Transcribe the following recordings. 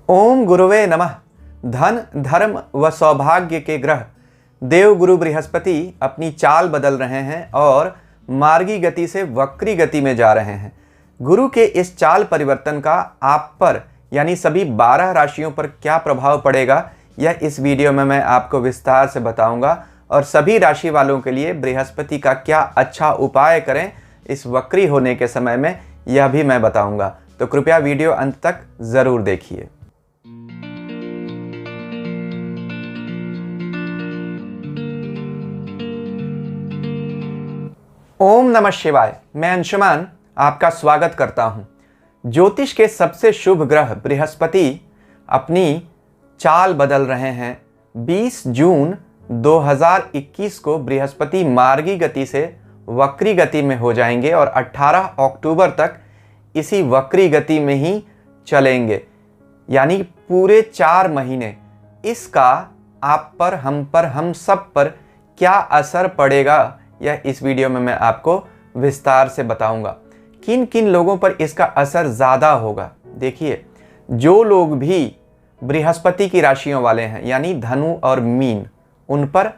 ओम गुरुवे नमः। धन धर्म व सौभाग्य के ग्रह देव गुरु बृहस्पति अपनी चाल बदल रहे हैं और मार्गी गति से वक्री गति में जा रहे हैं। गुरु के इस चाल परिवर्तन का आप पर यानी सभी 12 राशियों पर क्या प्रभाव पड़ेगा, यह इस वीडियो में मैं आपको विस्तार से बताऊंगा। और सभी राशि वालों के लिए बृहस्पति का क्या अच्छा उपाय करें इस वक्री होने के समय में, यह भी मैं बताऊंगा। तो कृपया वीडियो अंत तक ज़रूर देखिए। ओम नमः शिवाय। मैं अंशुमान आपका स्वागत करता हूं। ज्योतिष के सबसे शुभ ग्रह बृहस्पति अपनी चाल बदल रहे हैं। 20 जून 2021 को बृहस्पति मार्गी गति से वक्री गति में हो जाएंगे और 18 अक्टूबर तक इसी वक्री गति में ही चलेंगे, यानी पूरे 4 महीने। इसका आप पर, हम सब पर क्या असर पड़ेगा, यह इस वीडियो में मैं आपको विस्तार से बताऊंगा। किन किन लोगों पर इसका असर ज़्यादा होगा। देखिए, जो लोग भी बृहस्पति की राशियों वाले हैं यानी धनु और मीन, उन पर,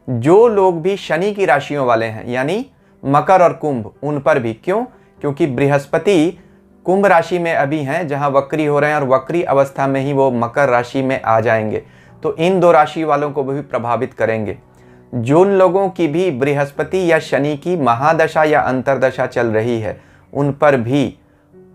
जो लोग भी शनि की राशियों वाले हैं यानी मकर और कुंभ, उन पर भी। क्यों? क्योंकि बृहस्पति कुंभ राशि में अभी हैं जहां वक्री हो रहे हैं और वक्री अवस्था में ही वो मकर राशि में आ जाएंगे, तो इन 2 राशि वालों को भी प्रभावित करेंगे। जिन लोगों की भी बृहस्पति या शनि की महादशा या अंतरदशा चल रही है उन पर भी,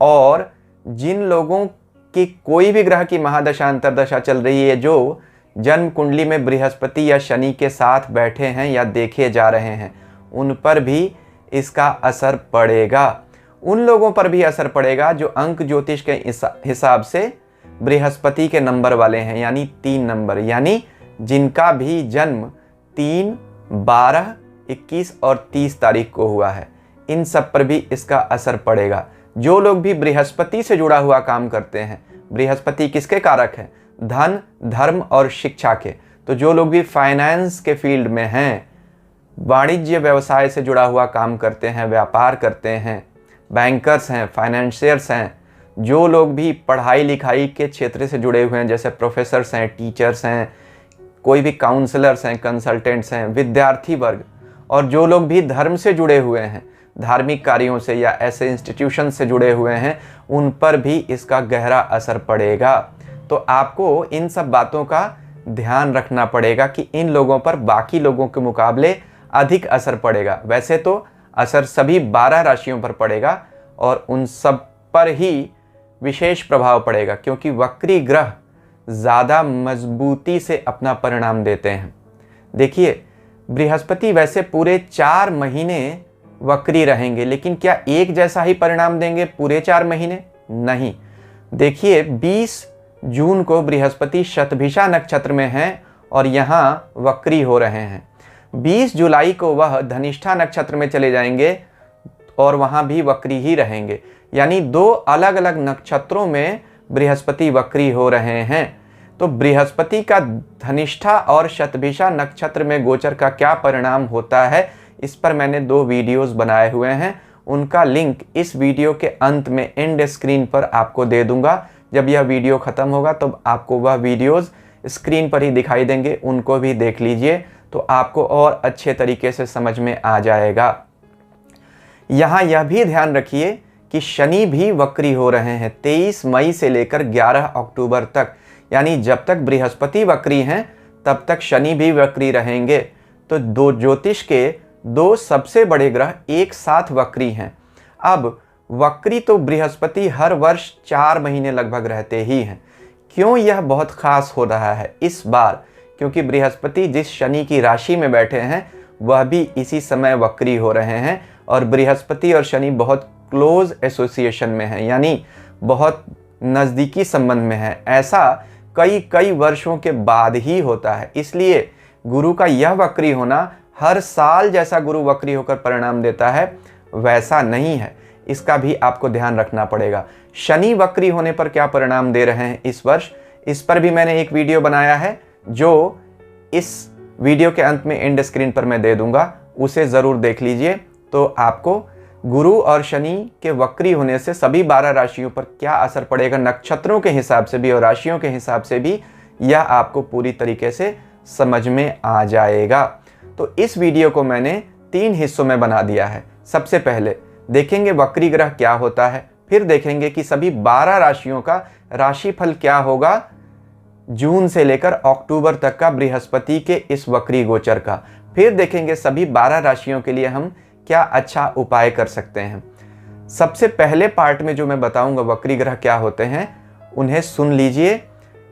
और जिन लोगों की कोई भी ग्रह की महादशा अंतरदशा चल रही है जो जन्म कुंडली में बृहस्पति या शनि के साथ बैठे हैं या देखे जा रहे हैं, उन पर भी इसका असर पड़ेगा। उन लोगों पर भी असर पड़ेगा जो अंक ज्योतिष के हिसाब से बृहस्पति के नंबर वाले हैं यानी 3 नंबर, यानी जिनका भी जन्म 3, 12, 21 और 30 तारीख को हुआ है, इन सब पर भी इसका असर पड़ेगा। जो लोग भी बृहस्पति से जुड़ा हुआ काम करते हैं, बृहस्पति किसके कारक हैं? धन, धर्म और शिक्षा के। तो जो लोग भी फाइनेंस के फील्ड में हैं, वाणिज्य व्यवसाय से जुड़ा हुआ काम करते हैं, व्यापार करते हैं, बैंकर्स हैं, फाइनेंशियर्स हैं, जो लोग भी पढ़ाई लिखाई के क्षेत्र से जुड़े हुए हैं जैसे प्रोफेसर्स हैं, टीचर्स हैं, कोई भी काउंसलर्स हैं, कंसल्टेंट्स हैं, विद्यार्थी वर्ग, और जो लोग भी धर्म से जुड़े हुए हैं, धार्मिक कार्यों से या ऐसे इंस्टीट्यूशन से जुड़े हुए हैं, उन पर भी इसका गहरा असर पड़ेगा। तो आपको इन सब बातों का ध्यान रखना पड़ेगा कि इन लोगों पर बाकी लोगों के मुकाबले अधिक असर पड़ेगा। वैसे तो असर सभी 12 राशियों पर पड़ेगा और उन सब पर ही विशेष प्रभाव पड़ेगा, क्योंकि वक्री ग्रह ज़्यादा मजबूती से अपना परिणाम देते हैं। देखिए, बृहस्पति वैसे पूरे 4 महीने वक्री रहेंगे, लेकिन क्या एक जैसा ही परिणाम देंगे पूरे 4 महीने? नहीं। देखिए, 20 जून को बृहस्पति शतभिषा नक्षत्र में हैं और यहाँ वक्री हो रहे हैं। 20 जुलाई को वह धनिष्ठा नक्षत्र में चले जाएंगे और वहाँ भी वक्री ही रहेंगे, यानी 2 अलग अलग नक्षत्रों में बृहस्पति वक्री हो रहे हैं। तो बृहस्पति का धनिष्ठा और शतभिषा नक्षत्र में गोचर का क्या परिणाम होता है, इस पर मैंने 2 वीडियोस बनाए हुए हैं। उनका लिंक इस वीडियो के अंत में एंड स्क्रीन पर आपको दे दूंगा। जब यह वीडियो ख़त्म होगा तो आपको वह वीडियोस स्क्रीन पर ही दिखाई देंगे, उनको भी देख लीजिए तो आपको और अच्छे तरीके से समझ में आ जाएगा। यहाँ यह भी ध्यान रखिए कि शनि भी वक्री हो रहे हैं 23 मई से लेकर 11 अक्टूबर तक, यानी जब तक बृहस्पति वक्री हैं तब तक शनि भी वक्री रहेंगे। तो ज्योतिष के 2 सबसे बड़े ग्रह एक साथ वक्री हैं। अब वक्री तो बृहस्पति हर वर्ष 4 महीने लगभग रहते ही हैं। क्यों यह बहुत खास हो रहा है इस बार? क्योंकि बृहस्पति जिस शनि की राशि में बैठे हैं वह भी इसी समय वक्री हो रहे हैं और बृहस्पति और शनि बहुत क्लोज एसोसिएशन में हैं, यानी बहुत नज़दीकी संबंध में है। ऐसा कई वर्षों के बाद ही होता है। इसलिए गुरु का यह वक्री होना हर साल जैसा गुरु वक्री होकर परिणाम देता है वैसा नहीं है, इसका भी आपको ध्यान रखना पड़ेगा। शनि वक्री होने पर क्या परिणाम दे रहे हैं इस वर्ष, इस पर भी मैंने एक वीडियो बनाया है जो इस वीडियो के अंत में एंड स्क्रीन पर मैं दे दूंगा, उसे ज़रूर देख लीजिए तो आपको गुरु और शनि के वक्री होने से सभी 12 राशियों पर क्या असर पड़ेगा नक्षत्रों के हिसाब से भी और राशियों के हिसाब से भी, यह आपको पूरी तरीके से समझ में आ जाएगा। तो इस वीडियो को मैंने 3 हिस्सों में बना दिया है। सबसे पहले देखेंगे वक्री ग्रह क्या होता है, फिर देखेंगे कि सभी 12 राशियों का राशिफल क्या होगा जून से लेकर अक्टूबर तक का बृहस्पति के इस वक्री गोचर का, फिर देखेंगे सभी 12 राशियों के लिए हम क्या अच्छा उपाय कर सकते हैं। सबसे पहले पार्ट में जो मैं बताऊंगा वक्री ग्रह क्या होते हैं, उन्हें सुन लीजिए।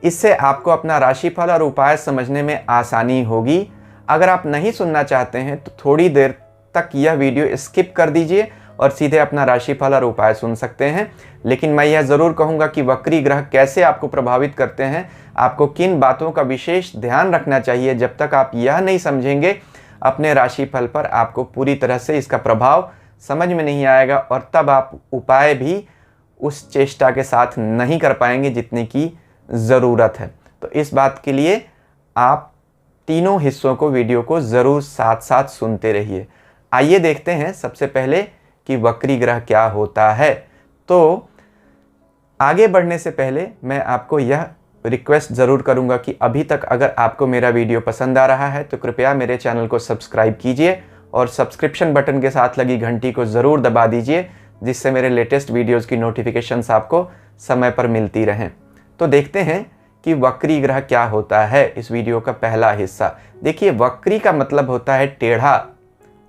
इससे आपको अपना राशिफल और उपाय समझने में आसानी होगी। अगर आप नहीं सुनना चाहते हैं तो थोड़ी देर तक यह वीडियो स्किप कर दीजिए और सीधे अपना राशिफल और उपाय सुन सकते हैं। लेकिन मैं यह ज़रूर कहूँगा कि वक्री ग्रह कैसे आपको प्रभावित करते हैं, आपको किन बातों का विशेष ध्यान रखना चाहिए। जब तक आप यह नहीं समझेंगे अपने राशिफल पर, आपको पूरी तरह से इसका प्रभाव समझ में नहीं आएगा और तब आप उपाय भी उस चेष्टा के साथ नहीं कर पाएंगे जितनी की ज़रूरत है। तो इस बात के लिए आप तीनों हिस्सों को, वीडियो को ज़रूर साथ साथ सुनते रहिए। आइए देखते हैं सबसे पहले कि वक्री ग्रह क्या होता है। तो आगे बढ़ने से पहले मैं आपको यह रिक्वेस्ट ज़रूर करूंगा कि अभी तक अगर आपको मेरा वीडियो पसंद आ रहा है तो कृपया मेरे चैनल को सब्सक्राइब कीजिए और सब्सक्रिप्शन बटन के साथ लगी घंटी को ज़रूर दबा दीजिए, जिससे मेरे लेटेस्ट वीडियोज़ की नोटिफिकेशंस आपको समय पर मिलती रहें। तो देखते हैं कि वक्री ग्रह क्या होता है। इस वीडियो का पहला हिस्सा देखिए। वक्री का मतलब होता है टेढ़ा,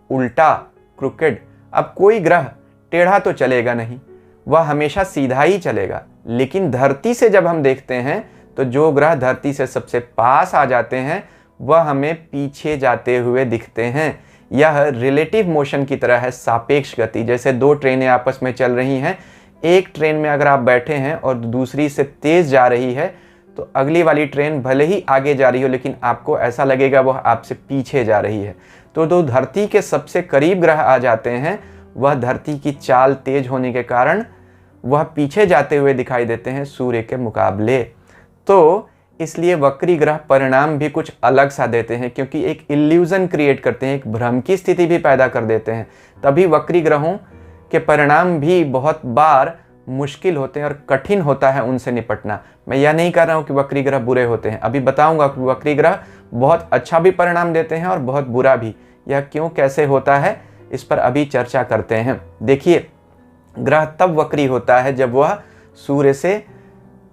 उल्टा, क्रुकेड। अब कोई ग्रह टेढ़ा तो चलेगा नहीं, वह हमेशा सीधा ही चलेगा। लेकिन धरती से जब हम देखते हैं तो जो ग्रह धरती से सबसे पास आ जाते हैं वह हमें पीछे जाते हुए दिखते हैं। यह रिलेटिव मोशन की तरह है, सापेक्ष गति। जैसे 2 ट्रेनें आपस में चल रही हैं, एक ट्रेन में अगर आप बैठे हैं और दूसरी से तेज जा रही है तो अगली वाली ट्रेन भले ही आगे जा रही हो लेकिन आपको ऐसा लगेगा वह आपसे पीछे जा रही है। तो जो धरती के सबसे करीब ग्रह आ जाते हैं वह धरती की चाल तेज होने के कारण वह पीछे जाते हुए दिखाई देते हैं सूर्य के मुकाबले। तो इसलिए वक्री ग्रह परिणाम भी कुछ अलग सा देते हैं, क्योंकि एक इल्यूजन क्रिएट करते हैं, एक भ्रम की स्थिति भी पैदा कर देते हैं। तभी वक्री ग्रहों के परिणाम भी बहुत बार मुश्किल होते हैं और कठिन होता है उनसे निपटना। मैं यह नहीं कह रहा हूँ कि वक्री ग्रह बुरे होते हैं, अभी बताऊंगा कि वक्री ग्रह बहुत अच्छा भी परिणाम देते हैं और बहुत बुरा भी। यह क्यों, कैसे होता है, इस पर अभी चर्चा करते हैं। देखिए, ग्रह तब वक्री होता है जब वह सूर्य से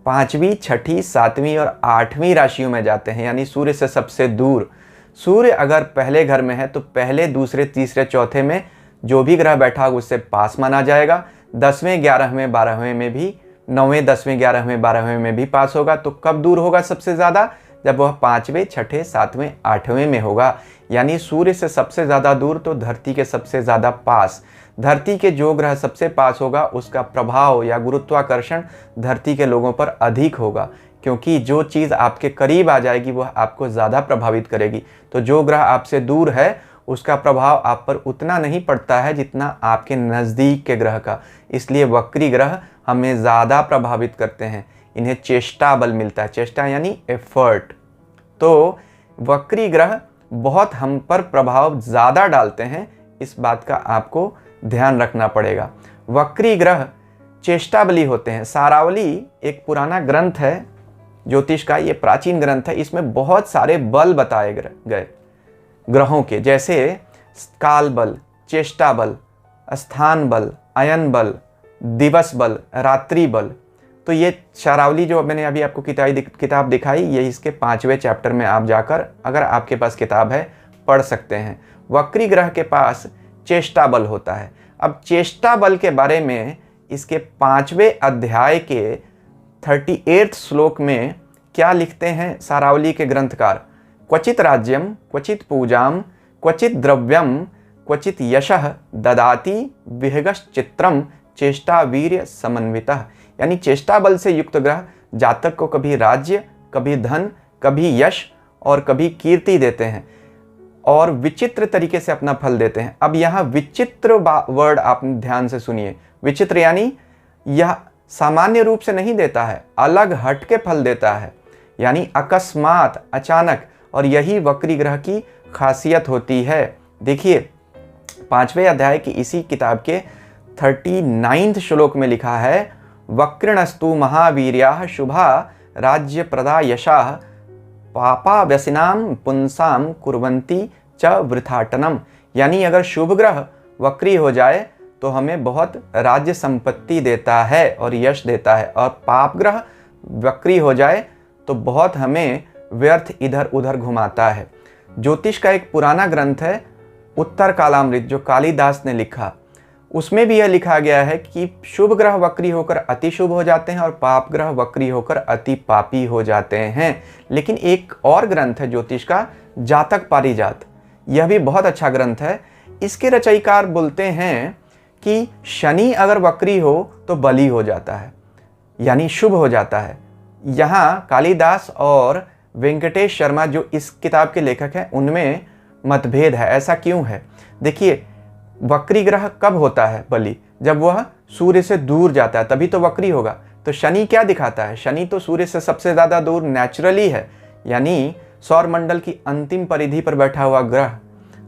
5वीं, 6ठी, 7वीं और 8वीं राशियों में जाते हैं, यानी सूर्य से सबसे दूर। सूर्य अगर पहले घर में है तो पहले, दूसरे, तीसरे, चौथे में जो भी ग्रह बैठा होगा उससे पास माना जाएगा। 10वें, 11वें, 12वें में भी, 9वें, 10वें, 11वें, 12वें में भी पास होगा। तो कब दूर होगा सबसे ज़्यादा? जब वह 5वें, 6ठे, 7वें, 8वें में होगा। यानी सूर्य से सबसे ज़्यादा दूर तो धरती के सबसे ज़्यादा पास। धरती के जो ग्रह सबसे पास होगा उसका प्रभाव या गुरुत्वाकर्षण धरती के लोगों पर अधिक होगा, क्योंकि जो चीज़ आपके करीब आ जाएगी वह आपको ज़्यादा प्रभावित करेगी। तो जो ग्रह आपसे दूर है उसका प्रभाव आप पर उतना नहीं पड़ता है जितना आपके नज़दीक के ग्रह का। इसलिए वक्री ग्रह हमें ज़्यादा प्रभावित करते हैं, इन्हें चेष्टा बल मिलता है। चेष्टा यानी एफर्ट। तो वक्री ग्रह बहुत हम पर प्रभाव ज़्यादा डालते हैं, इस बात का आपको ध्यान रखना पड़ेगा। वक्री ग्रह चेष्टा बली होते हैं। सारावली एक पुराना ग्रंथ है ज्योतिष का, ये प्राचीन ग्रंथ है। इसमें बहुत सारे बल बताए गए ग्रहों के, जैसे काल बल, चेष्टा बल, स्थान बल, अयन बल, दिवस बल, रात्रि बल। तो ये सारावली जो मैंने अभी आपको किताब दिखाई, ये इसके 5वें चैप्टर में आप जाकर, अगर आपके पास किताब है, पढ़ सकते हैं। वक्री ग्रह के पास चेष्टा बल होता है। अब चेष्टा बल के बारे में इसके 5वें अध्याय के 38 श्लोक में क्या लिखते हैं सारावली के ग्रंथकार? क्वचित राज्यम, क्वचित पूजाम, क्वचित द्रव्यम, क्वचित यशः ददाति विहगश्चित्रम चेष्टा वीर्य समन्वितः। यानी चेष्टा बल से युक्त ग्रह जातक को कभी राज्य, कभी धन, कभी यश और कभी कीर्ति देते हैं और विचित्र तरीके से अपना फल देते हैं। अब यहाँ विचित्र वर्ड आप ध्यान से सुनिए। विचित्र यानी यह सामान्य रूप से नहीं देता है, अलग हट के फल देता है, यानी अकस्मात, अचानक। और यही वक्री ग्रह की खासियत होती है। देखिए 5वें अध्याय की इसी किताब के 39 श्लोक में लिखा है, वक्रिणस्तु महावीर्याः शुभा राज्य प्रदा यशाः पापा व्यसिनाम पुंसाम कुर्वन्ति च वृथाटनम। यानी अगर शुभ ग्रह वक्री हो जाए तो हमें बहुत राज्य संपत्ति देता है और यश देता है, और पाप ग्रह वक्री हो जाए तो बहुत हमें व्यर्थ इधर उधर घुमाता है। ज्योतिष का एक पुराना ग्रंथ है उत्तर कालामृत, जो कालिदास ने लिखा, उसमें भी यह लिखा गया है कि शुभ ग्रह वक्री होकर अति शुभ हो जाते हैं और पाप ग्रह वक्री होकर अति पापी हो जाते हैं। लेकिन एक और ग्रंथ है ज्योतिष का, जातक पारिजात, यह भी बहुत अच्छा ग्रंथ है। इसके रचयिकार बोलते हैं कि शनि अगर वक्री हो तो बली हो जाता है, यानी शुभ हो जाता है। यहाँ कालिदास और वेंकटेश शर्मा जो इस किताब के लेखक हैं उनमें मतभेद है। ऐसा क्यों है? देखिए, वक्री ग्रह कब होता है बलि? जब वह सूर्य से दूर जाता है, तभी तो वक्री होगा। तो शनि क्या दिखाता है? शनि तो सूर्य से सबसे ज़्यादा दूर नेचुरली है, यानी सौर मंडल की अंतिम परिधि पर बैठा हुआ ग्रह।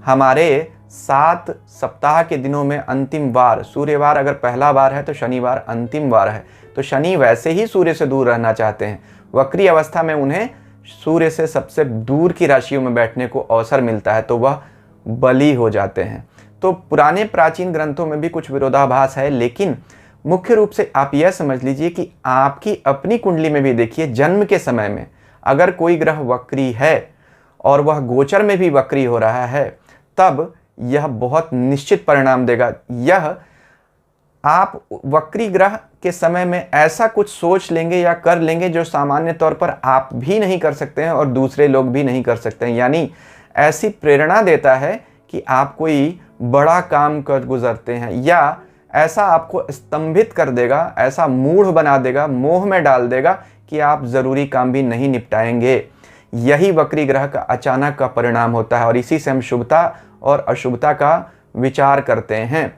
हमारे 7 सप्ताह के दिनों में अंतिम वार, सूर्यवार अगर पहला वार है तो शनिवार अंतिम वार है। तो शनि वैसे ही सूर्य से दूर रहना चाहते हैं। वक्री अवस्था में उन्हें सूर्य से सबसे दूर की राशियों में बैठने को अवसर मिलता है, तो वह बली हो जाते हैं। तो पुराने प्राचीन ग्रंथों में भी कुछ विरोधाभास है, लेकिन मुख्य रूप से आप यह समझ लीजिए कि आपकी अपनी कुंडली में भी देखिए, जन्म के समय में अगर कोई ग्रह वक्री है और वह गोचर में भी वक्री हो रहा है, तब यह बहुत निश्चित परिणाम देगा। यह आप वक्री ग्रह के समय में ऐसा कुछ सोच लेंगे या कर लेंगे जो सामान्य तौर पर आप भी नहीं कर सकते हैं और दूसरे लोग भी नहीं कर सकते हैं। यानी ऐसी प्रेरणा देता है कि आप कोई बड़ा काम कर गुजरते हैं, या ऐसा आपको स्तंभित कर देगा, ऐसा मूढ़ बना देगा, मोह में डाल देगा कि आप ज़रूरी काम भी नहीं निपटाएंगे। यही वक्री ग्रह का अचानक का परिणाम होता है, और इसी से हम शुभता और अशुभता का विचार करते हैं।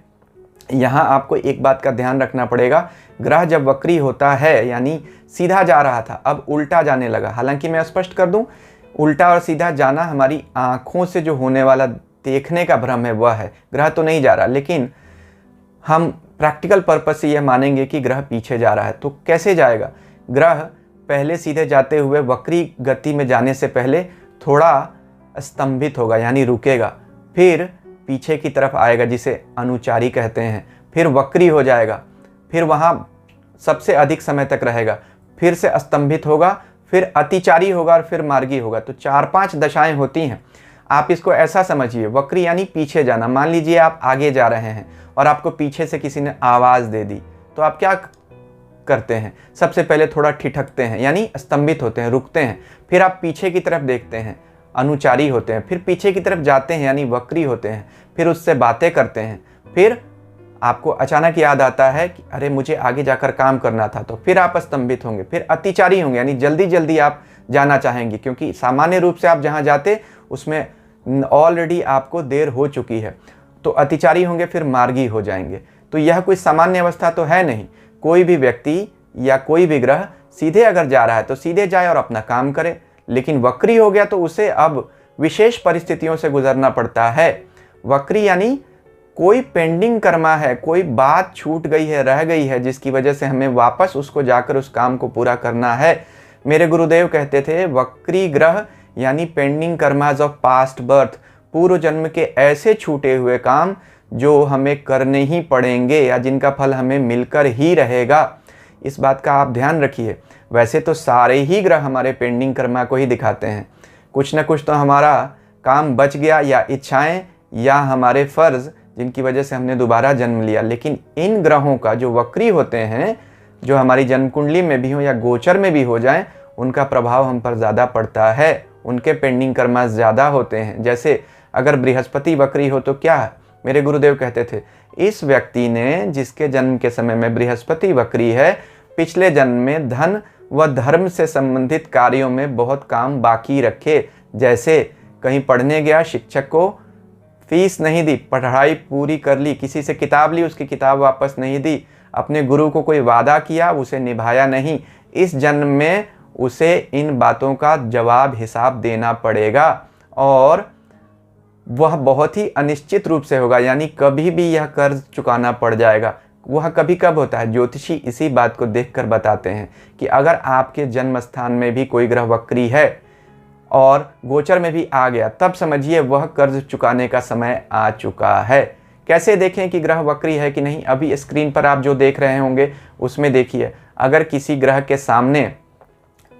यहाँ आपको एक बात का ध्यान रखना पड़ेगा, ग्रह जब वक्री होता है, यानी सीधा जा रहा था अब उल्टा जाने लगा। हालांकि मैं स्पष्ट कर दूं, उल्टा और सीधा जाना हमारी आँखों से जो होने वाला देखने का भ्रम है वह है, ग्रह तो नहीं जा रहा। लेकिन हम प्रैक्टिकल पर्पस से यह मानेंगे कि ग्रह पीछे जा रहा है। तो कैसे जाएगा? ग्रह पहले सीधे जाते हुए वक्री गति में जाने से पहले थोड़ा स्तंभित होगा, यानी रुकेगा, फिर पीछे की तरफ आएगा जिसे अनुचारी कहते हैं, फिर वक्री हो जाएगा, फिर वहाँ सबसे अधिक समय तक रहेगा, फिर से स्तंभित होगा, फिर अतिचारी होगा और फिर मार्गी होगा। तो 4-5 दशाएं होती हैं। आप इसको ऐसा समझिए, वक्री यानी पीछे जाना। मान लीजिए आप आगे जा रहे हैं और आपको पीछे से किसी ने आवाज़ दे दी, तो आप क्या करते हैं? सबसे पहले थोड़ा ठिठकते हैं, यानी स्तंभित होते हैं, रुकते हैं। फिर आप पीछे की तरफ देखते हैं, अनुचारी होते हैं, फिर पीछे की तरफ जाते हैं, यानी वक्री होते हैं, फिर उससे बातें करते हैं, फिर आपको अचानक याद आता है कि अरे मुझे आगे जाकर काम करना था, तो फिर आप स्तंभित होंगे, फिर अतिचारी होंगे, यानी जल्दी जल्दी आप जाना चाहेंगे, क्योंकि सामान्य रूप से आप जहाँ जाते उसमें ऑलरेडी आपको देर हो चुकी है। तो अतिचारी होंगे, फिर मार्गी हो जाएंगे। तो यह कोई सामान्य अवस्था तो है नहीं। कोई भी व्यक्ति या कोई भी ग्रह सीधे अगर जा रहा है तो सीधे जाए और अपना काम करे, लेकिन वक्री हो गया तो उसे अब विशेष परिस्थितियों से गुजरना पड़ता है। वक्री यानी कोई पेंडिंग कर्मा है, कोई बात छूट गई है, रह गई है, जिसकी वजह से हमें वापस उसको जाकर उस काम को पूरा करना है। मेरे गुरुदेव कहते थे, वक्री ग्रह यानी pending karmas of past birth, पूर्व जन्म के ऐसे छूटे हुए काम जो हमें करने ही पड़ेंगे या जिनका फल हमें मिलकर ही रहेगा। इस बात का आप ध्यान रखिए। वैसे तो सारे ही ग्रह हमारे पेंडिंग कर्मा को ही दिखाते हैं। कुछ न कुछ तो हमारा काम बच गया, या इच्छाएं या हमारे फर्ज जिनकी वजह से हमने दोबारा जन्म लिया। लेकिन इन ग्रहों का जो वक्री होते हैं, जो हमारी जन्म कुंडली में भी हो या गोचर में भी हो जाएं, उनका प्रभाव हम पर ज़्यादा पड़ता है, उनके पेंडिंग कर्मा ज़्यादा होते हैं। जैसे अगर बृहस्पति वक्री हो तो क्या है? मेरे गुरुदेव कहते थे, इस व्यक्ति ने जिसके जन्म के समय में बृहस्पति वक्री है, पिछले जन्म में धन व धर्म से संबंधित कार्यों में बहुत काम बाकी रखे। जैसे कहीं पढ़ने गया, शिक्षक को फीस नहीं दी, पढ़ाई पूरी कर ली, किसी से किताब ली, उसकी किताब वापस नहीं दी, अपने गुरु को कोई वादा किया, उसे निभाया नहीं। इस जन्म में उसे इन बातों का जवाब हिसाब देना पड़ेगा। और वह बहुत ही अनिश्चित रूप से होगा, यानी कभी भी यह कर्ज चुकाना पड़ जाएगा। वह कभी कब होता है, ज्योतिषी इसी बात को देखकर बताते हैं कि अगर आपके जन्म स्थान में भी कोई ग्रह वक्री है और गोचर में भी आ गया, तब समझिए वह कर्ज चुकाने का समय आ चुका है। कैसे देखें कि ग्रह वक्री है कि नहीं? अभी स्क्रीन पर आप जो देख रहे होंगे उसमें देखिए, अगर किसी ग्रह के सामने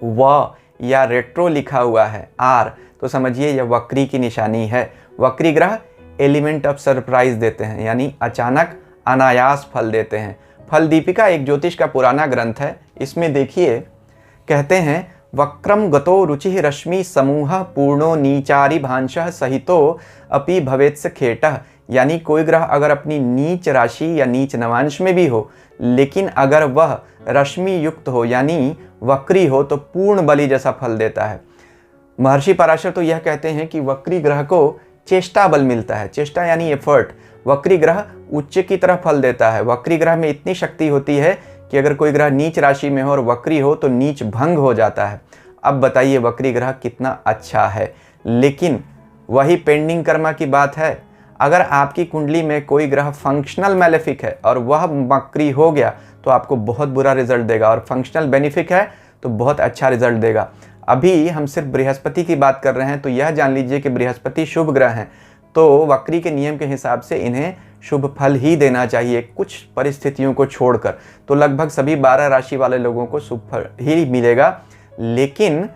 व या रेट्रो लिखा हुआ है आर, तो समझिए यह वक्री की निशानी है। वक्री ग्रह एलिमेंट ऑफ सरप्राइज देते हैं, यानी अचानक अनायास फल देते हैं। फल दीपिका एक ज्योतिष का पुराना ग्रंथ है। इसमें देखिए कहते हैं, वक्रम गतो रुचि रश्मि समूह पूर्णो नीचारी भांशः सहितो अपि भवेत्स खेटः, यानी कोई ग्रह अगर अपनी नीच राशि या नीच नवांश में भी हो, लेकिन अगर वह रश्मि युक्त हो यानी वक्री हो, तो पूर्ण बलि जैसा फल देता है। महर्षि पराशर तो यह कहते हैं कि वक्री ग्रह को चेष्टा बल मिलता है। चेष्टा यानी एफर्ट। वक्री ग्रह उच्च की तरह फल देता है। वक्री ग्रह में इतनी शक्ति होती है कि अगर कोई ग्रह नीच राशि में हो और वक्री हो तो नीच भंग हो जाता है। अब बताइए वक्री ग्रह कितना अच्छा है। लेकिन वही पेंडिंग कर्मा की बात है, अगर आपकी कुंडली में कोई ग्रह फंक्शनल मैलेफिक है और वह वक्री हो गया तो आपको बहुत बुरा रिजल्ट देगा, और फंक्शनल बेनिफिक है तो बहुत अच्छा रिजल्ट देगा। अभी हम सिर्फ बृहस्पति की बात कर रहे हैं, तो यह जान लीजिए कि बृहस्पति शुभ ग्रह हैं, तो वक्री के नियम के हिसाब से इन्हें शुभ फल ही देना चाहिए। कुछ परिस्थितियों को छोड़कर तो लगभग सभी 12 राशि वाले लोगों को शुभ फल ही मिलेगा, लेकिन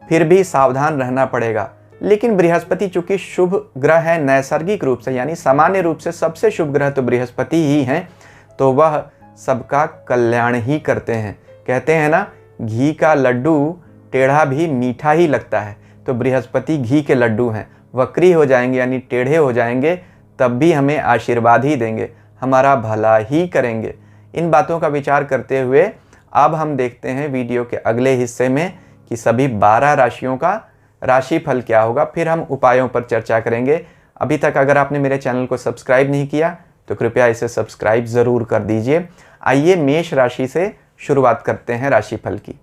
फिर भी सावधान रहना पड़ेगा। लेकिन बृहस्पति चूंकि शुभ ग्रह है नैसर्गिक रूप से, यानी सामान्य रूप से सबसे शुभ ग्रह तो बृहस्पति ही हैं, तो वह सबका कल्याण ही करते हैं। कहते हैं ना, घी का लड्डू टेढ़ा भी मीठा ही लगता है, तो बृहस्पति घी के लड्डू हैं। वक्री हो जाएंगे यानी टेढ़े हो जाएंगे, तब भी हमें आशीर्वाद ही देंगे, हमारा भला ही करेंगे। इन बातों का विचार करते हुए अब हम देखते हैं वीडियो के अगले हिस्से में कि सभी 12 राशियों का राशिफल क्या होगा, फिर हम उपायों पर चर्चा करेंगे। अभी तक अगर आपने मेरे चैनल को सब्सक्राइब नहीं किया तो कृपया इसे सब्सक्राइब ज़रूर कर दीजिए। आइए मेष राशि से शुरुआत करते हैं राशिफल की।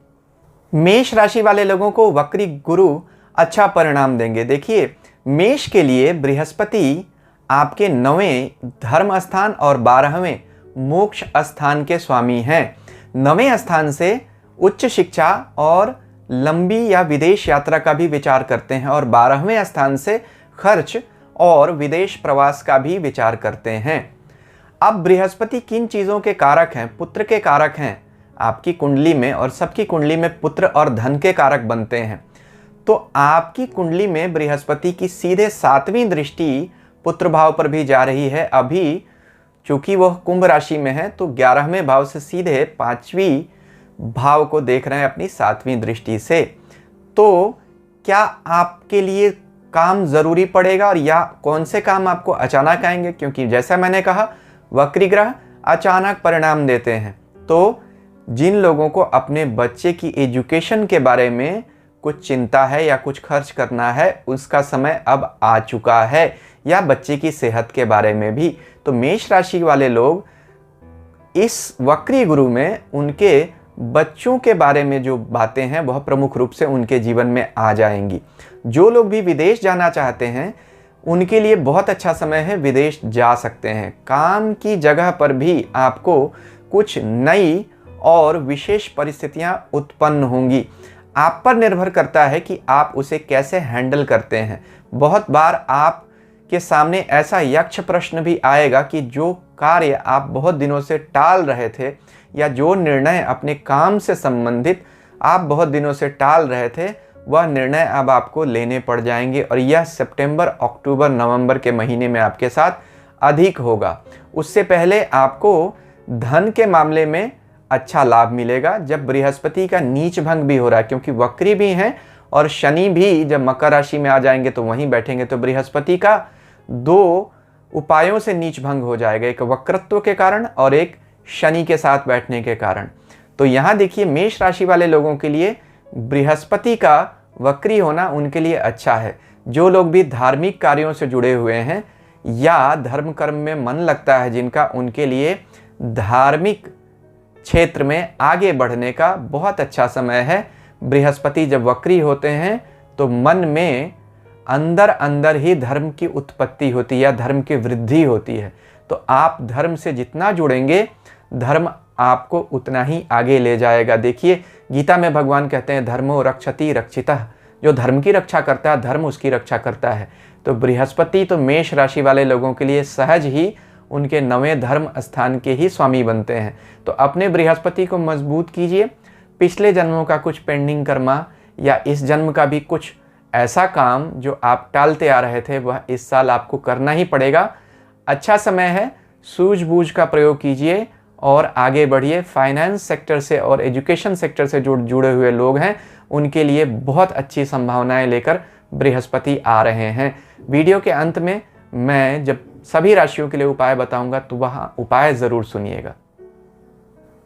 मेष राशि वाले लोगों को वक्री गुरु अच्छा परिणाम देंगे। देखिए, मेष के लिए बृहस्पति आपके 9वें धर्म स्थान और 12वें मोक्ष स्थान के स्वामी हैं। 9वें स्थान से उच्च शिक्षा और लंबी या विदेश यात्रा का भी विचार करते हैं, और 12वें स्थान से खर्च और विदेश प्रवास का भी विचार करते हैं। अब बृहस्पति किन चीज़ों के कारक हैं? पुत्र के कारक हैं। आपकी कुंडली में और सबकी कुंडली में पुत्र और धन के कारक बनते हैं। तो आपकी कुंडली में बृहस्पति की सीधे 7वीं दृष्टि पुत्र भाव पर भी जा रही है। अभी चूंकि वह कुंभ राशि में है तो 11वें भाव से सीधे 5वीं भाव को देख रहे हैं अपनी 7वीं दृष्टि से। तो क्या आपके लिए काम जरूरी पड़ेगा, और या कौन से काम आपको अचानक आएंगे? क्योंकि जैसा मैंने कहा, वक्री ग्रह अचानक परिणाम देते हैं। तो जिन लोगों को अपने बच्चे की एजुकेशन के बारे में कुछ चिंता है या कुछ खर्च करना है, उसका समय अब आ चुका है, या बच्चे की सेहत के बारे में भी। तो मेष राशि वाले लोग इस वक्री गुरु में उनके बच्चों के बारे में जो बातें हैं वह प्रमुख रूप से उनके जीवन में आ जाएंगी। जो लोग भी विदेश जाना चाहते हैं उनके लिए बहुत अच्छा समय है, विदेश जा सकते हैं। काम की जगह पर भी आपको कुछ नई और विशेष परिस्थितियां उत्पन्न होंगी। आप पर निर्भर करता है कि आप उसे कैसे हैंडल करते हैं। बहुत बार आपके सामने ऐसा यक्ष प्रश्न भी आएगा कि जो कार्य आप बहुत दिनों से टाल रहे थे, या जो निर्णय अपने काम से संबंधित आप बहुत दिनों से टाल रहे थे, वह निर्णय अब आपको लेने पड़ जाएंगे, और यह सितंबर, अक्टूबर, नवंबर के महीने में आपके साथ अधिक होगा। उससे पहले आपको धन के मामले में अच्छा लाभ मिलेगा, जब बृहस्पति का नीच भंग भी हो रहा है, क्योंकि वक्री भी हैं और शनि भी जब मकर राशि में आ जाएंगे तो वहीं बैठेंगे। तो बृहस्पति का 2 उपायों से नीच भंग हो जाएगा, एक वक्रत्व के कारण और एक शनि के साथ बैठने के कारण। तो यहाँ देखिए, मेष राशि वाले लोगों के लिए बृहस्पति का वक्री होना उनके लिए अच्छा है। जो लोग भी धार्मिक कार्यों से जुड़े हुए हैं या धर्म कर्म में मन लगता है जिनका, उनके लिए धार्मिक क्षेत्र में आगे बढ़ने का बहुत अच्छा समय है। बृहस्पति जब वक्री होते हैं तो मन में अंदर अंदर ही धर्म की उत्पत्ति होती है या धर्म की वृद्धि होती है। तो आप धर्म से जितना जुड़ेंगे, धर्म आपको उतना ही आगे ले जाएगा। देखिए, गीता में भगवान कहते हैं धर्मो रक्षति रक्षितः, जो धर्म की रक्षा करता है धर्म उसकी रक्षा करता है। तो बृहस्पति तो मेष राशि वाले लोगों के लिए सहज ही उनके 9वें धर्म स्थान के ही स्वामी बनते हैं। तो अपने बृहस्पति को मजबूत कीजिए। पिछले जन्मों का कुछ पेंडिंग कर्मा या इस जन्म का भी कुछ ऐसा काम जो आप टालते आ रहे थे, वह इस साल आपको करना ही पड़ेगा। अच्छा समय है, सूझबूझ का प्रयोग कीजिए और आगे बढ़िए। फाइनेंस सेक्टर से और एजुकेशन सेक्टर से जुड़े हुए लोग हैं, उनके लिए बहुत अच्छी संभावनाएं लेकर बृहस्पति आ रहे हैं। वीडियो के अंत में मैं जब सभी राशियों के लिए उपाय बताऊंगा तो वहाँ उपाय ज़रूर सुनिएगा।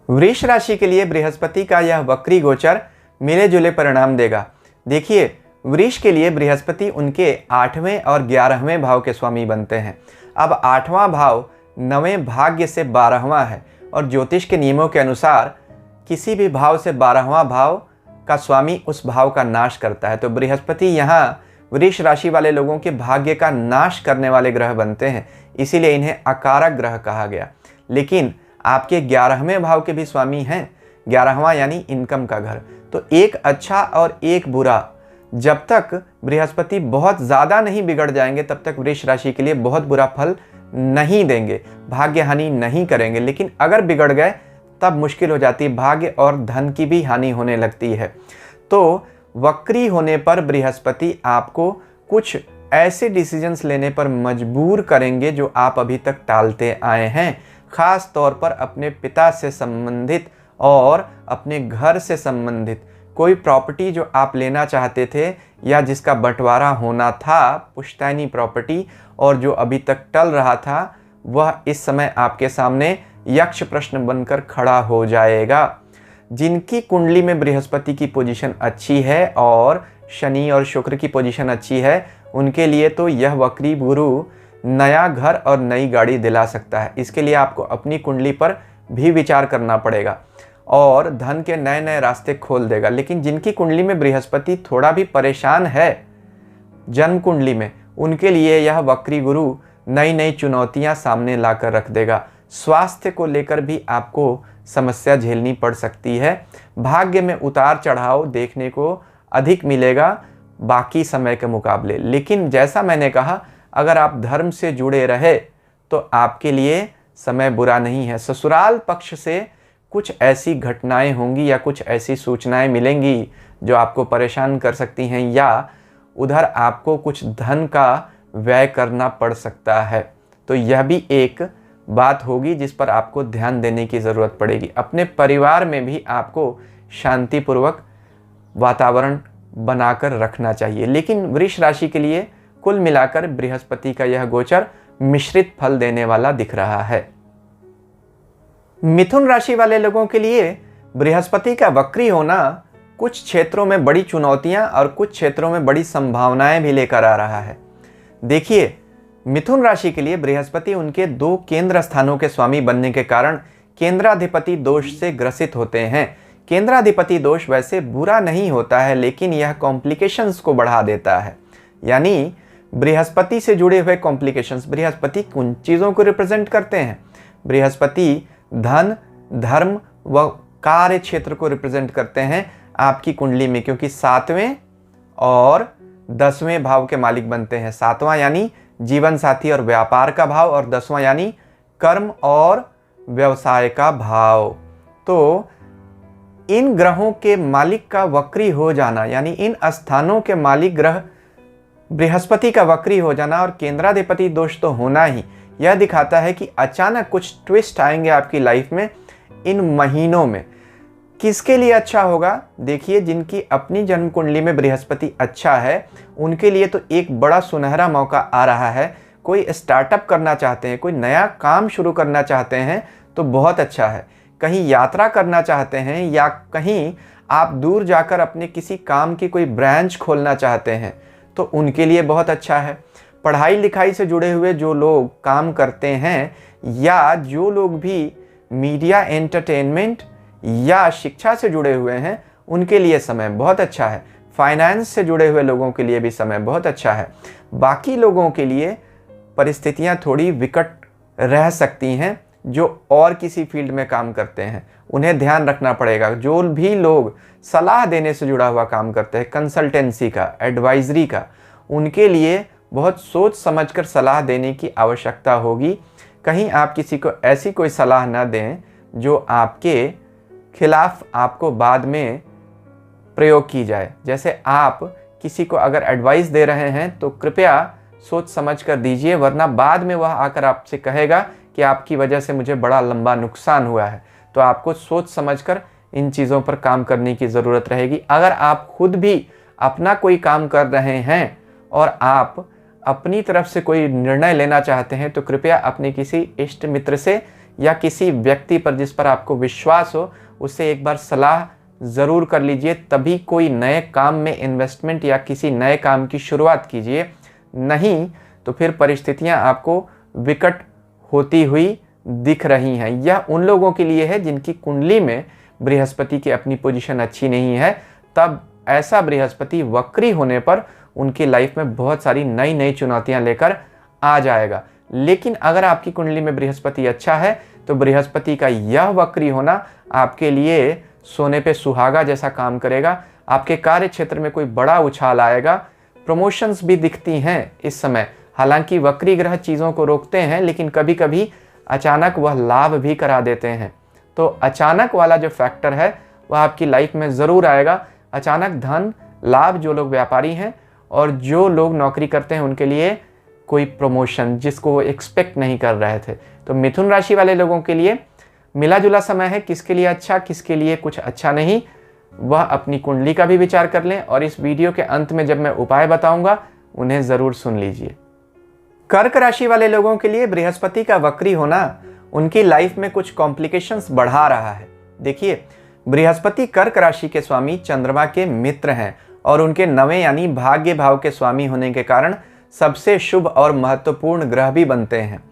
वृष राशि के लिए बृहस्पति का यह वक्री गोचर मिले जुले परिणाम देगा। देखिए, वृष के लिए बृहस्पति उनके 8वें और 11वें भाव के स्वामी बनते हैं। अब 8वां भाव 9वें भाग्य से 12वां है और ज्योतिष के नियमों के अनुसार किसी भी भाव से 12वां भाव का स्वामी उस भाव का नाश करता है। तो बृहस्पति यहाँ वृष राशि वाले लोगों के भाग्य का नाश करने वाले ग्रह बनते हैं, इसीलिए इन्हें अकारक ग्रह कहा गया। लेकिन आपके 11वें भाव के भी स्वामी हैं, 11वां यानी इनकम का घर। तो एक अच्छा और एक बुरा, जब तक बृहस्पति बहुत ज़्यादा नहीं बिगड़ जाएंगे तब तक वृष राशि के लिए बहुत बुरा फल नहीं देंगे, भाग्य हानि नहीं करेंगे। लेकिन अगर बिगड़ गए तब मुश्किल हो जाती है, भाग्य और धन की भी हानि होने लगती है। तो वक्री होने पर बृहस्पति आपको कुछ ऐसे डिसीजंस लेने पर मजबूर करेंगे जो आप अभी तक टालते आए हैं। खास तौर पर अपने पिता से संबंधित और अपने घर से संबंधित कोई प्रॉपर्टी जो आप लेना चाहते थे या जिसका बंटवारा होना था, पुश्तैनी प्रॉपर्टी, और जो अभी तक टल रहा था, वह इस समय आपके सामने यक्ष प्रश्न बनकर खड़ा हो जाएगा। जिनकी कुंडली में बृहस्पति की पोजीशन अच्छी है और शनि और शुक्र की पोजीशन अच्छी है, उनके लिए तो यह वक्री गुरु नया घर और नई गाड़ी दिला सकता है। इसके लिए आपको अपनी कुंडली पर भी विचार करना पड़ेगा और धन के नए नए रास्ते खोल देगा। लेकिन जिनकी कुंडली में बृहस्पति थोड़ा भी परेशान है जन्म कुंडली में, उनके लिए यह वक्री गुरु नई नई चुनौतियां सामने लाकर रख देगा। स्वास्थ्य को लेकर भी आपको समस्या झेलनी पड़ सकती है। भाग्य में उतार चढ़ाव देखने को अधिक मिलेगा बाकी समय के मुकाबले। लेकिन जैसा मैंने कहा, अगर आप धर्म से जुड़े रहे तो आपके लिए समय बुरा नहीं है। ससुराल पक्ष से कुछ ऐसी घटनाएं होंगी या कुछ ऐसी सूचनाएं मिलेंगी जो आपको परेशान कर सकती हैं, या उधर आपको कुछ धन का व्यय करना पड़ सकता है। तो यह भी एक बात होगी जिस पर आपको ध्यान देने की ज़रूरत पड़ेगी। अपने परिवार में भी आपको शांतिपूर्वक वातावरण बनाकर रखना चाहिए। लेकिन वृष राशि के लिए कुल मिलाकर बृहस्पति का यह गोचर मिश्रित फल देने वाला दिख रहा है। मिथुन राशि वाले लोगों के लिए बृहस्पति का वक्री होना कुछ क्षेत्रों में बड़ी चुनौतियां और कुछ क्षेत्रों में बड़ी संभावनाएं भी लेकर आ रहा है। देखिए, मिथुन राशि के लिए बृहस्पति उनके 2 केंद्र स्थानों के स्वामी बनने के कारण केंद्राधिपति दोष से ग्रसित होते हैं। केंद्राधिपति दोष वैसे बुरा नहीं होता है, लेकिन यह कॉम्प्लिकेशंस को बढ़ा देता है। यानी बृहस्पति से जुड़े हुए कॉम्प्लिकेशंस, बृहस्पति उन चीज़ों को रिप्रेजेंट करते हैं। बृहस्पति धन, धर्म व कार्य क्षेत्र को रिप्रेजेंट करते हैं आपकी कुंडली में, क्योंकि 7वें और 10वें भाव के मालिक बनते हैं। 7वां यानी जीवन साथी और व्यापार का भाव और 10वां यानी कर्म और व्यवसाय का भाव। तो इन ग्रहों के मालिक का वक्री हो जाना, यानी इन स्थानों के मालिक ग्रह बृहस्पति का वक्री हो जाना और केंद्राधिपति दोष तो होना ही, यह दिखाता है कि अचानक कुछ ट्विस्ट आएंगे आपकी लाइफ में इन महीनों में। किसके लिए अच्छा होगा? देखिए, जिनकी अपनी जन्म कुंडली में बृहस्पति अच्छा है, उनके लिए तो एक बड़ा सुनहरा मौका आ रहा है। कोई स्टार्टअप करना चाहते हैं, कोई नया काम शुरू करना चाहते हैं तो बहुत अच्छा है। कहीं यात्रा करना चाहते हैं या कहीं आप दूर जाकर अपने किसी काम की कोई ब्रांच खोलना चाहते हैं तो उनके लिए बहुत अच्छा है। पढ़ाई लिखाई से जुड़े हुए जो लोग काम करते हैं या जो लोग भी मीडिया, एंटरटेनमेंट या शिक्षा से जुड़े हुए हैं, उनके लिए समय बहुत अच्छा है। फाइनेंस से जुड़े हुए लोगों के लिए भी समय बहुत अच्छा है। बाकी लोगों के लिए परिस्थितियां थोड़ी विकट रह सकती हैं जो और किसी फील्ड में काम करते हैं, उन्हें ध्यान रखना पड़ेगा। जो भी लोग सलाह देने से जुड़ा हुआ काम करते हैं, कंसल्टेंसी का, एडवाइजरी का, उनके लिए बहुत सोच समझकर सलाह देने की आवश्यकता होगी। कहीं आप किसी को ऐसी कोई सलाह ना दें जो आपके खिलाफ आपको बाद में प्रयोग की जाए। जैसे आप किसी को अगर एडवाइस दे रहे हैं तो कृपया सोच समझ कर दीजिए, वरना बाद में वह आकर आपसे कहेगा कि आपकी वजह से मुझे बड़ा लंबा नुकसान हुआ है। तो आपको सोच समझकर इन चीज़ों पर काम करने की ज़रूरत रहेगी। अगर आप खुद भी अपना कोई काम कर रहे हैं और आप अपनी तरफ से कोई निर्णय लेना चाहते हैं तो कृपया अपने किसी इष्ट मित्र से या किसी व्यक्ति पर जिस पर आपको विश्वास हो, उससे एक बार सलाह ज़रूर कर लीजिए। तभी कोई नए काम में इन्वेस्टमेंट या किसी नए काम की शुरुआत कीजिए, नहीं तो फिर परिस्थितियां आपको विकट होती हुई दिख रही हैं। यह उन लोगों के लिए है जिनकी कुंडली में बृहस्पति की अपनी पोजीशन अच्छी नहीं है। तब ऐसा बृहस्पति वक्री होने पर उनकी लाइफ में बहुत सारी नई नई चुनौतियां लेकर आ जाएगा। लेकिन अगर आपकी कुंडली में बृहस्पति अच्छा है तो बृहस्पति का यह वक्री होना आपके लिए सोने पे सुहागा जैसा काम करेगा। आपके कार्य क्षेत्र में कोई बड़ा उछाल आएगा। प्रमोशंस भी दिखती हैं इस समय। हालांकि वक्री ग्रह चीज़ों को रोकते हैं, लेकिन कभी कभी अचानक वह लाभ भी करा देते हैं। तो अचानक वाला जो फैक्टर है वह आपकी लाइफ में ज़रूर आएगा। अचानक धन लाभ, जो लोग व्यापारी हैं और जो लोग नौकरी करते हैं उनके लिए कोई प्रमोशन जिसको वो एक्सपेक्ट नहीं कर रहे थे। तो मिथुन राशि वाले लोगों के लिए मिला जुला समय है। किसके लिए अच्छा, किसके लिए कुछ अच्छा नहीं, वह अपनी कुंडली का भी विचार कर लें। और इस वीडियो के अंत में जब मैं उपाय बताऊंगा उन्हें ज़रूर सुन लीजिए। कर्क राशि वाले लोगों के लिए बृहस्पति का वक्री होना उनकी लाइफ में कुछ कॉम्प्लिकेशंस बढ़ा रहा है। देखिए, बृहस्पति कर्क राशि के स्वामी चंद्रमा के मित्र हैं और उनके नवें यानी भाग्य भाव के स्वामी होने के कारण सबसे शुभ और महत्वपूर्ण ग्रह भी बनते हैं।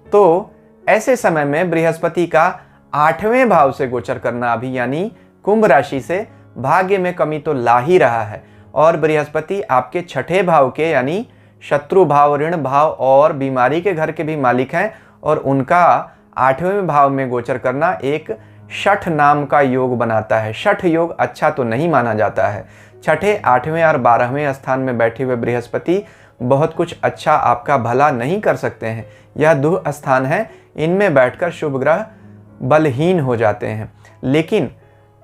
तो ऐसे समय में बृहस्पति का 8वें भाव से गोचर करना अभी यानी कुंभ राशि से भाग्य में कमी तो ला ही रहा है। और बृहस्पति आपके 6ठे भाव के यानी शत्रु भाव, ऋण भाव और बीमारी के घर के भी मालिक हैं और उनका 8वें भाव में गोचर करना एक शठ नाम का योग बनाता है। शठ योग अच्छा तो नहीं माना जाता है। 6ठे, 8वें और 12वें स्थान में बैठे हुए बृहस्पति बहुत कुछ अच्छा आपका भला नहीं कर सकते हैं। यह दुह स्थान है, इनमें बैठकर शुभ ग्रह बलहीन हो जाते हैं। लेकिन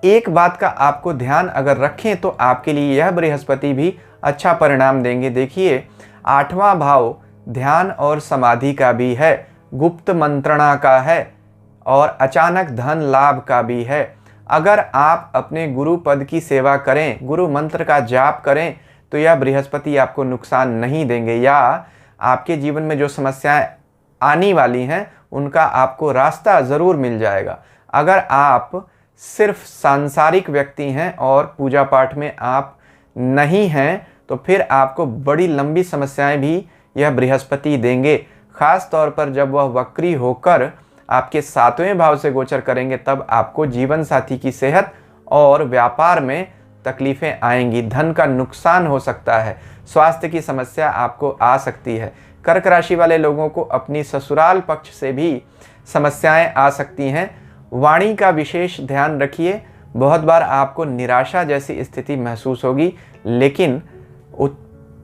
एक बात का आपको ध्यान अगर रखें तो आपके लिए यह बृहस्पति भी अच्छा परिणाम देंगे। देखिए, 8वां भाव ध्यान और समाधि का भी है, गुप्त मंत्रणा का है और अचानक धन लाभ का भी है। अगर आप अपने गुरु पद की सेवा करें, गुरु मंत्र का जाप करें तो यह बृहस्पति आपको नुकसान नहीं देंगे या आपके जीवन में जो समस्याएं आने वाली हैं उनका आपको रास्ता ज़रूर मिल जाएगा। अगर आप सिर्फ सांसारिक व्यक्ति हैं और पूजा पाठ में आप नहीं हैं तो फिर आपको बड़ी लंबी समस्याएं भी यह बृहस्पति देंगे। खास तौर पर जब वह वक्री होकर आपके 7वें भाव से गोचर करेंगे तब आपको जीवन साथी की सेहत और व्यापार में तकलीफ़ें आएंगी। धन का नुकसान हो सकता है, स्वास्थ्य की समस्या आपको आ सकती है। कर्क राशि वाले लोगों को अपनी ससुराल पक्ष से भी समस्याएं आ सकती हैं। वाणी का विशेष ध्यान रखिए। बहुत बार आपको निराशा जैसी स्थिति महसूस होगी, लेकिन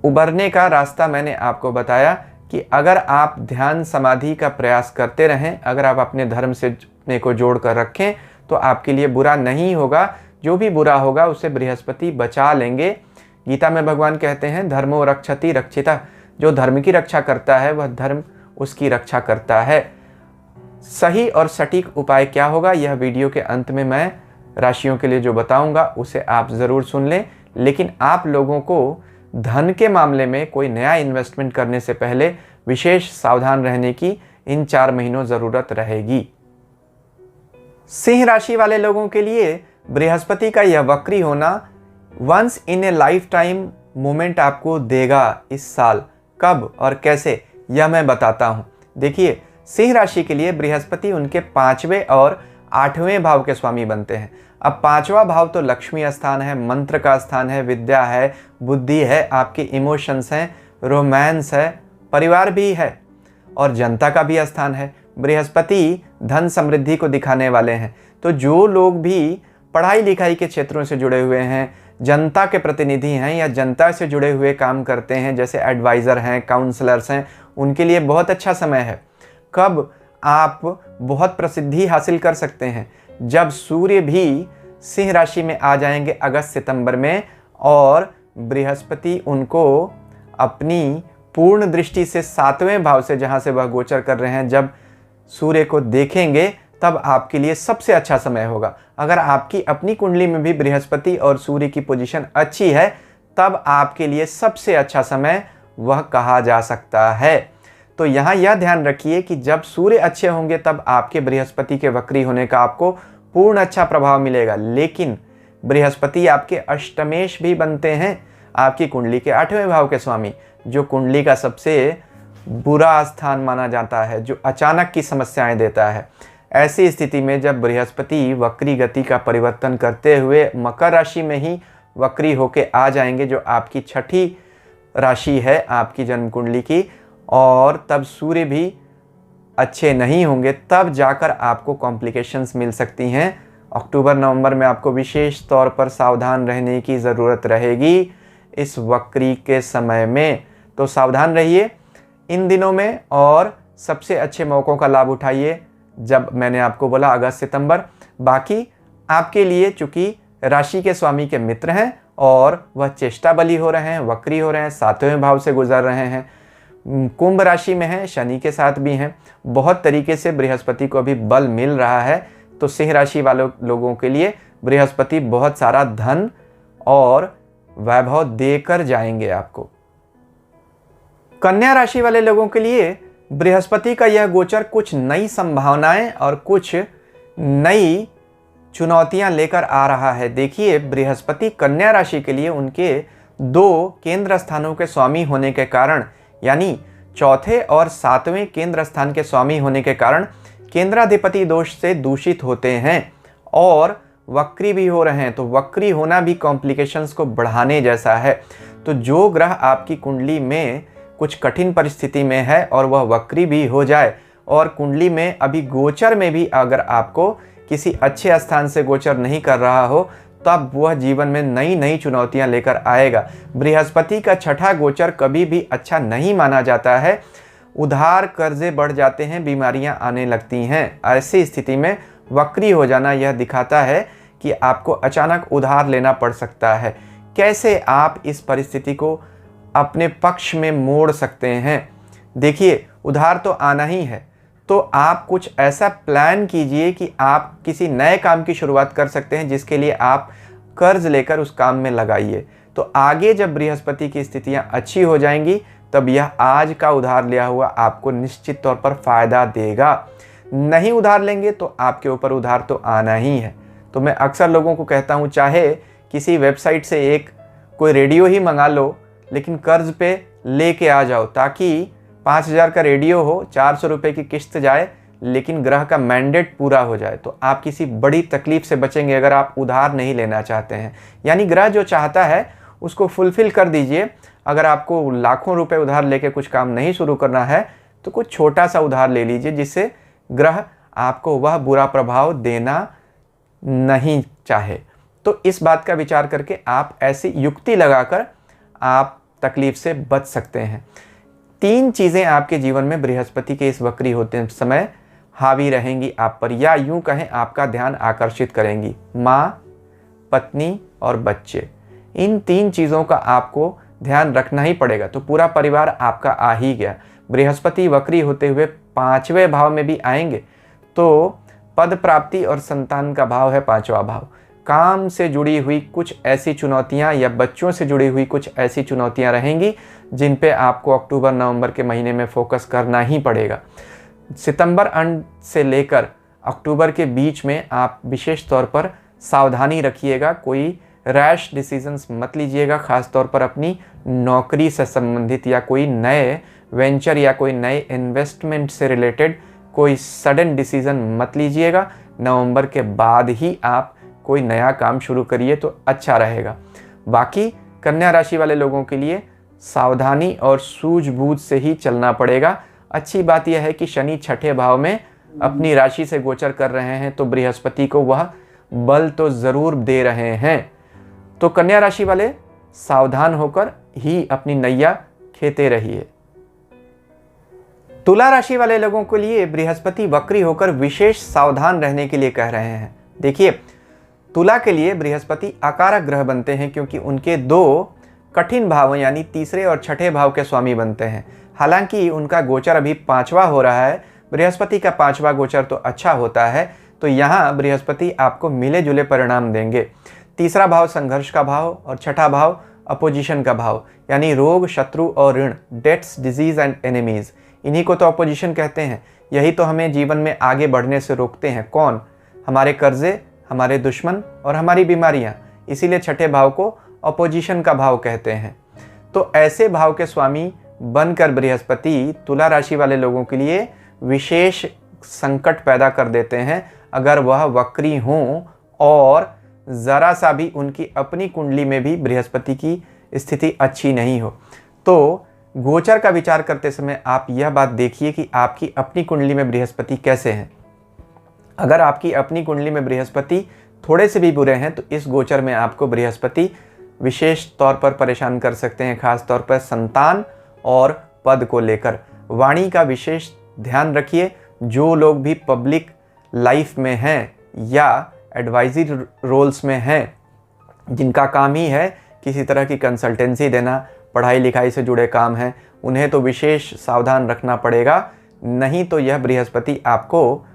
उबरने का रास्ता मैंने आपको बताया कि अगर आप ध्यान समाधि का प्रयास करते रहें, अगर आप अपने धर्म से अपने को जोड़ कर रखें तो आपके लिए बुरा नहीं होगा। जो भी बुरा होगा उसे बृहस्पति बचा लेंगे। गीता में भगवान कहते हैं धर्मो रक्षति रक्षिता। जो धर्म की रक्षा करता है वह धर्म उसकी रक्षा करता है। सही और सटीक उपाय क्या होगा यह वीडियो के अंत में मैं राशियों के लिए जो बताऊंगा उसे आप ज़रूर सुन लें। लेकिन आप लोगों को धन के मामले में कोई नया इन्वेस्टमेंट करने से पहले विशेष सावधान रहने की इन 4 महीनों ज़रूरत रहेगी। सिंह राशि वाले लोगों के लिए बृहस्पति का यह वक्री होना once in a lifetime moment आपको देगा इस साल। कब और कैसे यह मैं बताता हूँ। देखिए, सिंह राशि के लिए बृहस्पति उनके 5वें और 8वें भाव के स्वामी बनते हैं। अब पांचवा भाव तो लक्ष्मी स्थान है, मंत्र का स्थान है, विद्या है, बुद्धि है, आपके इमोशंस हैं, रोमांस है, परिवार भी है और जनता का भी स्थान है। बृहस्पति धन समृद्धि को दिखाने वाले हैं। तो जो लोग भी पढ़ाई लिखाई के क्षेत्रों से जुड़े हुए हैं, जनता के प्रतिनिधि हैं या जनता से जुड़े हुए काम करते हैं, जैसे एडवाइज़र हैं, काउंसलर्स हैं, उनके लिए बहुत अच्छा समय है। कब आप बहुत प्रसिद्धि हासिल कर सकते हैं? जब सूर्य भी सिंह राशि में आ जाएंगे अगस्त सितंबर में और बृहस्पति उनको अपनी पूर्ण दृष्टि से 7वें भाव से, जहां से वह गोचर कर रहे हैं, जब सूर्य को देखेंगे तब आपके लिए सबसे अच्छा समय होगा। अगर आपकी अपनी कुंडली में भी बृहस्पति और सूर्य की पोजीशन अच्छी है तब आपके लिए सबसे अच्छा समय वह कहा जा सकता है। तो यहाँ यह ध्यान रखिए कि जब सूर्य अच्छे होंगे तब आपके बृहस्पति के वक्री होने का आपको पूर्ण अच्छा प्रभाव मिलेगा। लेकिन बृहस्पति आपके अष्टमेश भी बनते हैं, आपकी कुंडली के 8वें भाव के स्वामी, जो कुंडली का सबसे बुरा स्थान माना जाता है, जो अचानक की समस्याएं देता है। ऐसी स्थिति में जब बृहस्पति वक्री गति का परिवर्तन करते हुए मकर राशि में ही वक्री होके आ जाएंगे, जो आपकी छठी राशि है आपकी जन्म कुंडली की, और तब सूर्य भी अच्छे नहीं होंगे, तब जाकर आपको कॉम्प्लिकेशंस मिल सकती हैं। अक्टूबर नवंबर में आपको विशेष तौर पर सावधान रहने की ज़रूरत रहेगी इस वक्री के समय में। तो सावधान रहिए इन दिनों में और सबसे अच्छे मौक़ों का लाभ उठाइए। जब मैंने आपको बोला अगस्त सितंबर, बाकी आपके लिए चूँकि राशि के स्वामी के मित्र हैं और वह चेष्टा बली हो रहे हैं, वक्री हो रहे हैं, 7वें भाव से गुजर रहे हैं, कुंभ राशि में हैं, शनि के साथ भी हैं, बहुत तरीके से बृहस्पति को अभी बल मिल रहा है। तो सिंह राशि वालों लोगों के लिए बृहस्पति बहुत सारा धन और वैभव देकर जाएंगे आपको। कन्या राशि वाले लोगों के लिए बृहस्पति का यह गोचर कुछ नई संभावनाएं और कुछ नई चुनौतियां लेकर आ रहा है। देखिए, बृहस्पति कन्या राशि के लिए उनके 2 केंद्र स्थानों के स्वामी होने के कारण, यानी चौथे और 7वें केंद्र स्थान के स्वामी होने के कारण केंद्राधिपति दोष से दूषित होते हैं और वक्री भी हो रहे हैं। तो वक्री होना भी कॉम्प्लिकेशंस को बढ़ाने जैसा है। तो जो ग्रह आपकी कुंडली में कुछ कठिन परिस्थिति में है और वह वक्री भी हो जाए और कुंडली में अभी गोचर में भी अगर आपको किसी अच्छे स्थान से गोचर नहीं कर रहा हो, तब वह जीवन में नई नई चुनौतियां लेकर आएगा। बृहस्पति का छठा गोचर कभी भी अच्छा नहीं माना जाता है। उधार कर्जे बढ़ जाते हैं, बीमारियां आने लगती हैं। ऐसी स्थिति में वक्री हो जाना यह दिखाता है कि आपको अचानक उधार लेना पड़ सकता है। कैसे आप इस परिस्थिति को अपने पक्ष में मोड़ सकते हैं? देखिए, उधार तो आना ही है, तो आप कुछ ऐसा प्लान कीजिए कि आप किसी नए काम की शुरुआत कर सकते हैं जिसके लिए आप कर्ज लेकर उस काम में लगाइए। तो आगे जब बृहस्पति की स्थितियां अच्छी हो जाएंगी तब यह आज का उधार लिया हुआ आपको निश्चित तौर पर फायदा देगा। नहीं उधार लेंगे तो आपके ऊपर उधार तो आना ही है। तो मैं अक्सर लोगों को कहता हूँ, चाहे किसी वेबसाइट से एक कोई रेडियो ही मंगा लो, लेकिन कर्ज पे लेके आ जाओ, ताकि 5,000 का रेडियो हो, 400 रुपये की किस्त जाए, लेकिन ग्रह का मैंडेट पूरा हो जाए। तो आप किसी बड़ी तकलीफ से बचेंगे अगर आप उधार नहीं लेना चाहते हैं। यानी ग्रह जो चाहता है उसको फुलफिल कर दीजिए। अगर आपको लाखों रुपए उधार लेके कुछ काम नहीं शुरू करना है तो कुछ छोटा सा उधार ले लीजिए, जिससे ग्रह आपको वह बुरा प्रभाव देना नहीं चाहे। तो इस बात का विचार करके आप ऐसी युक्ति लगाकर आप तकलीफ से बच सकते हैं। 3 चीज़ें आपके जीवन में बृहस्पति के इस वक्री होते समय हावी रहेंगी आप पर, या यूं कहें आपका ध्यान आकर्षित करेंगी। माँ, पत्नी और बच्चे। इन 3 चीज़ों का आपको ध्यान रखना ही पड़ेगा। तो पूरा परिवार आपका आ ही गया। बृहस्पति वक्री होते हुए 5वें भाव में भी आएंगे तो पद प्राप्ति और संतान का भाव है 5वां भाव। काम से जुड़ी हुई कुछ ऐसी चुनौतियां या बच्चों से जुड़ी हुई कुछ ऐसी चुनौतियां रहेंगी जिन पे आपको अक्टूबर नवंबर के महीने में फोकस करना ही पड़ेगा। सितंबर अंत से लेकर अक्टूबर के बीच में आप विशेष तौर पर सावधानी रखिएगा। कोई रैश डिसीजंस मत लीजिएगा, खास तौर पर अपनी नौकरी से संबंधित या कोई नए वेंचर या कोई नए इन्वेस्टमेंट से रिलेटेड कोई सडन डिसीजन मत लीजिएगा। नवंबर के बाद ही आप कोई नया काम शुरू करिए तो अच्छा रहेगा। बाकी कन्या राशि वाले लोगों के लिए सावधानी और सूझबूझ से ही चलना पड़ेगा। अच्छी बात यह है कि शनि छठे भाव में अपनी राशि से गोचर कर रहे हैं, तो बृहस्पति को वह बल तो जरूर दे रहे हैं। तो कन्या राशि वाले सावधान होकर ही अपनी नैया खेते रहिए। तुला राशि वाले लोगों के लिए बृहस्पति वक्री होकर विशेष सावधान रहने के लिए कह रहे हैं। देखिए, तुला के लिए बृहस्पति अकारक ग्रह बनते हैं क्योंकि उनके दो कठिन भाव यानी तीसरे और छठे भाव के स्वामी बनते हैं। हालांकि उनका गोचर अभी पांचवा हो रहा है, बृहस्पति का पांचवा गोचर तो अच्छा होता है, तो यहाँ बृहस्पति आपको मिले जुले परिणाम देंगे। तीसरा भाव संघर्ष का भाव और छठा भाव अपोजिशन का भाव यानी रोग, शत्रु और ऋण, डेट्स, डिजीज एंड एनिमीज, इन्हीं को तो अपोजिशन कहते हैं। यही तो हमें जीवन में आगे बढ़ने से रोकते हैं। कौन? हमारे कर्जे, हमारे दुश्मन और हमारी बीमारियां। इसीलिए छठे भाव को अपोजिशन का भाव कहते हैं। तो ऐसे भाव के स्वामी बनकर बृहस्पति तुला राशि वाले लोगों के लिए विशेष संकट पैदा कर देते हैं अगर वह वक्री हों और जरा सा भी उनकी अपनी कुंडली में भी बृहस्पति की स्थिति अच्छी नहीं हो। तो गोचर का विचार करते समय आप यह बात देखिए कि आपकी अपनी कुंडली में बृहस्पति कैसे हैं। अगर आपकी अपनी कुंडली में बृहस्पति थोड़े से भी बुरे हैं तो इस गोचर में आपको बृहस्पति विशेष तौर पर परेशान कर सकते हैं, खास तौर पर संतान और पद को लेकर। वाणी का विशेष ध्यान रखिए। जो लोग भी पब्लिक लाइफ में हैं या एडवाइजरी रोल्स में हैं, जिनका काम ही है किसी तरह की कंसल्टेंसी देना, पढ़ाई लिखाई से जुड़े काम हैं, उन्हें तो विशेष सावधान रखना पड़ेगा। नहीं तो यह बृहस्पति आपको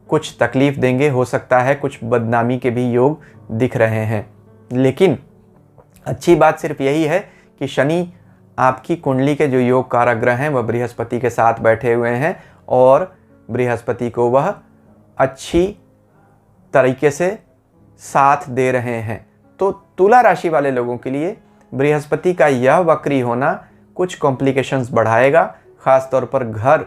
कुछ तकलीफ देंगे। हो सकता है कुछ बदनामी के भी योग दिख रहे हैं। लेकिन अच्छी बात सिर्फ यही है कि शनि आपकी कुंडली के जो योग कारक ग्रह हैं वह बृहस्पति के साथ बैठे हुए हैं और बृहस्पति को वह अच्छी तरीके से साथ दे रहे हैं। तो तुला राशि वाले लोगों के लिए बृहस्पति का यह वक्री होना कुछ कॉम्प्लिकेशंस बढ़ाएगा। खास तौर पर घर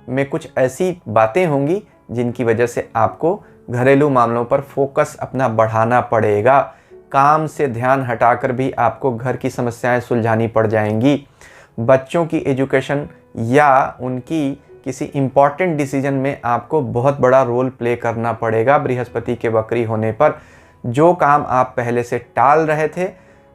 में कुछ ऐसी बातें होंगी जिनकी वजह से आपको घरेलू मामलों पर फोकस अपना बढ़ाना पड़ेगा। काम से ध्यान हटाकर भी आपको घर की समस्याएं सुलझानी पड़ जाएंगी। बच्चों की एजुकेशन या उनकी किसी इम्पॉर्टेंट डिसीजन में आपको बहुत बड़ा रोल प्ले करना पड़ेगा बृहस्पति के वक्री होने पर। जो काम आप पहले से टाल रहे थे,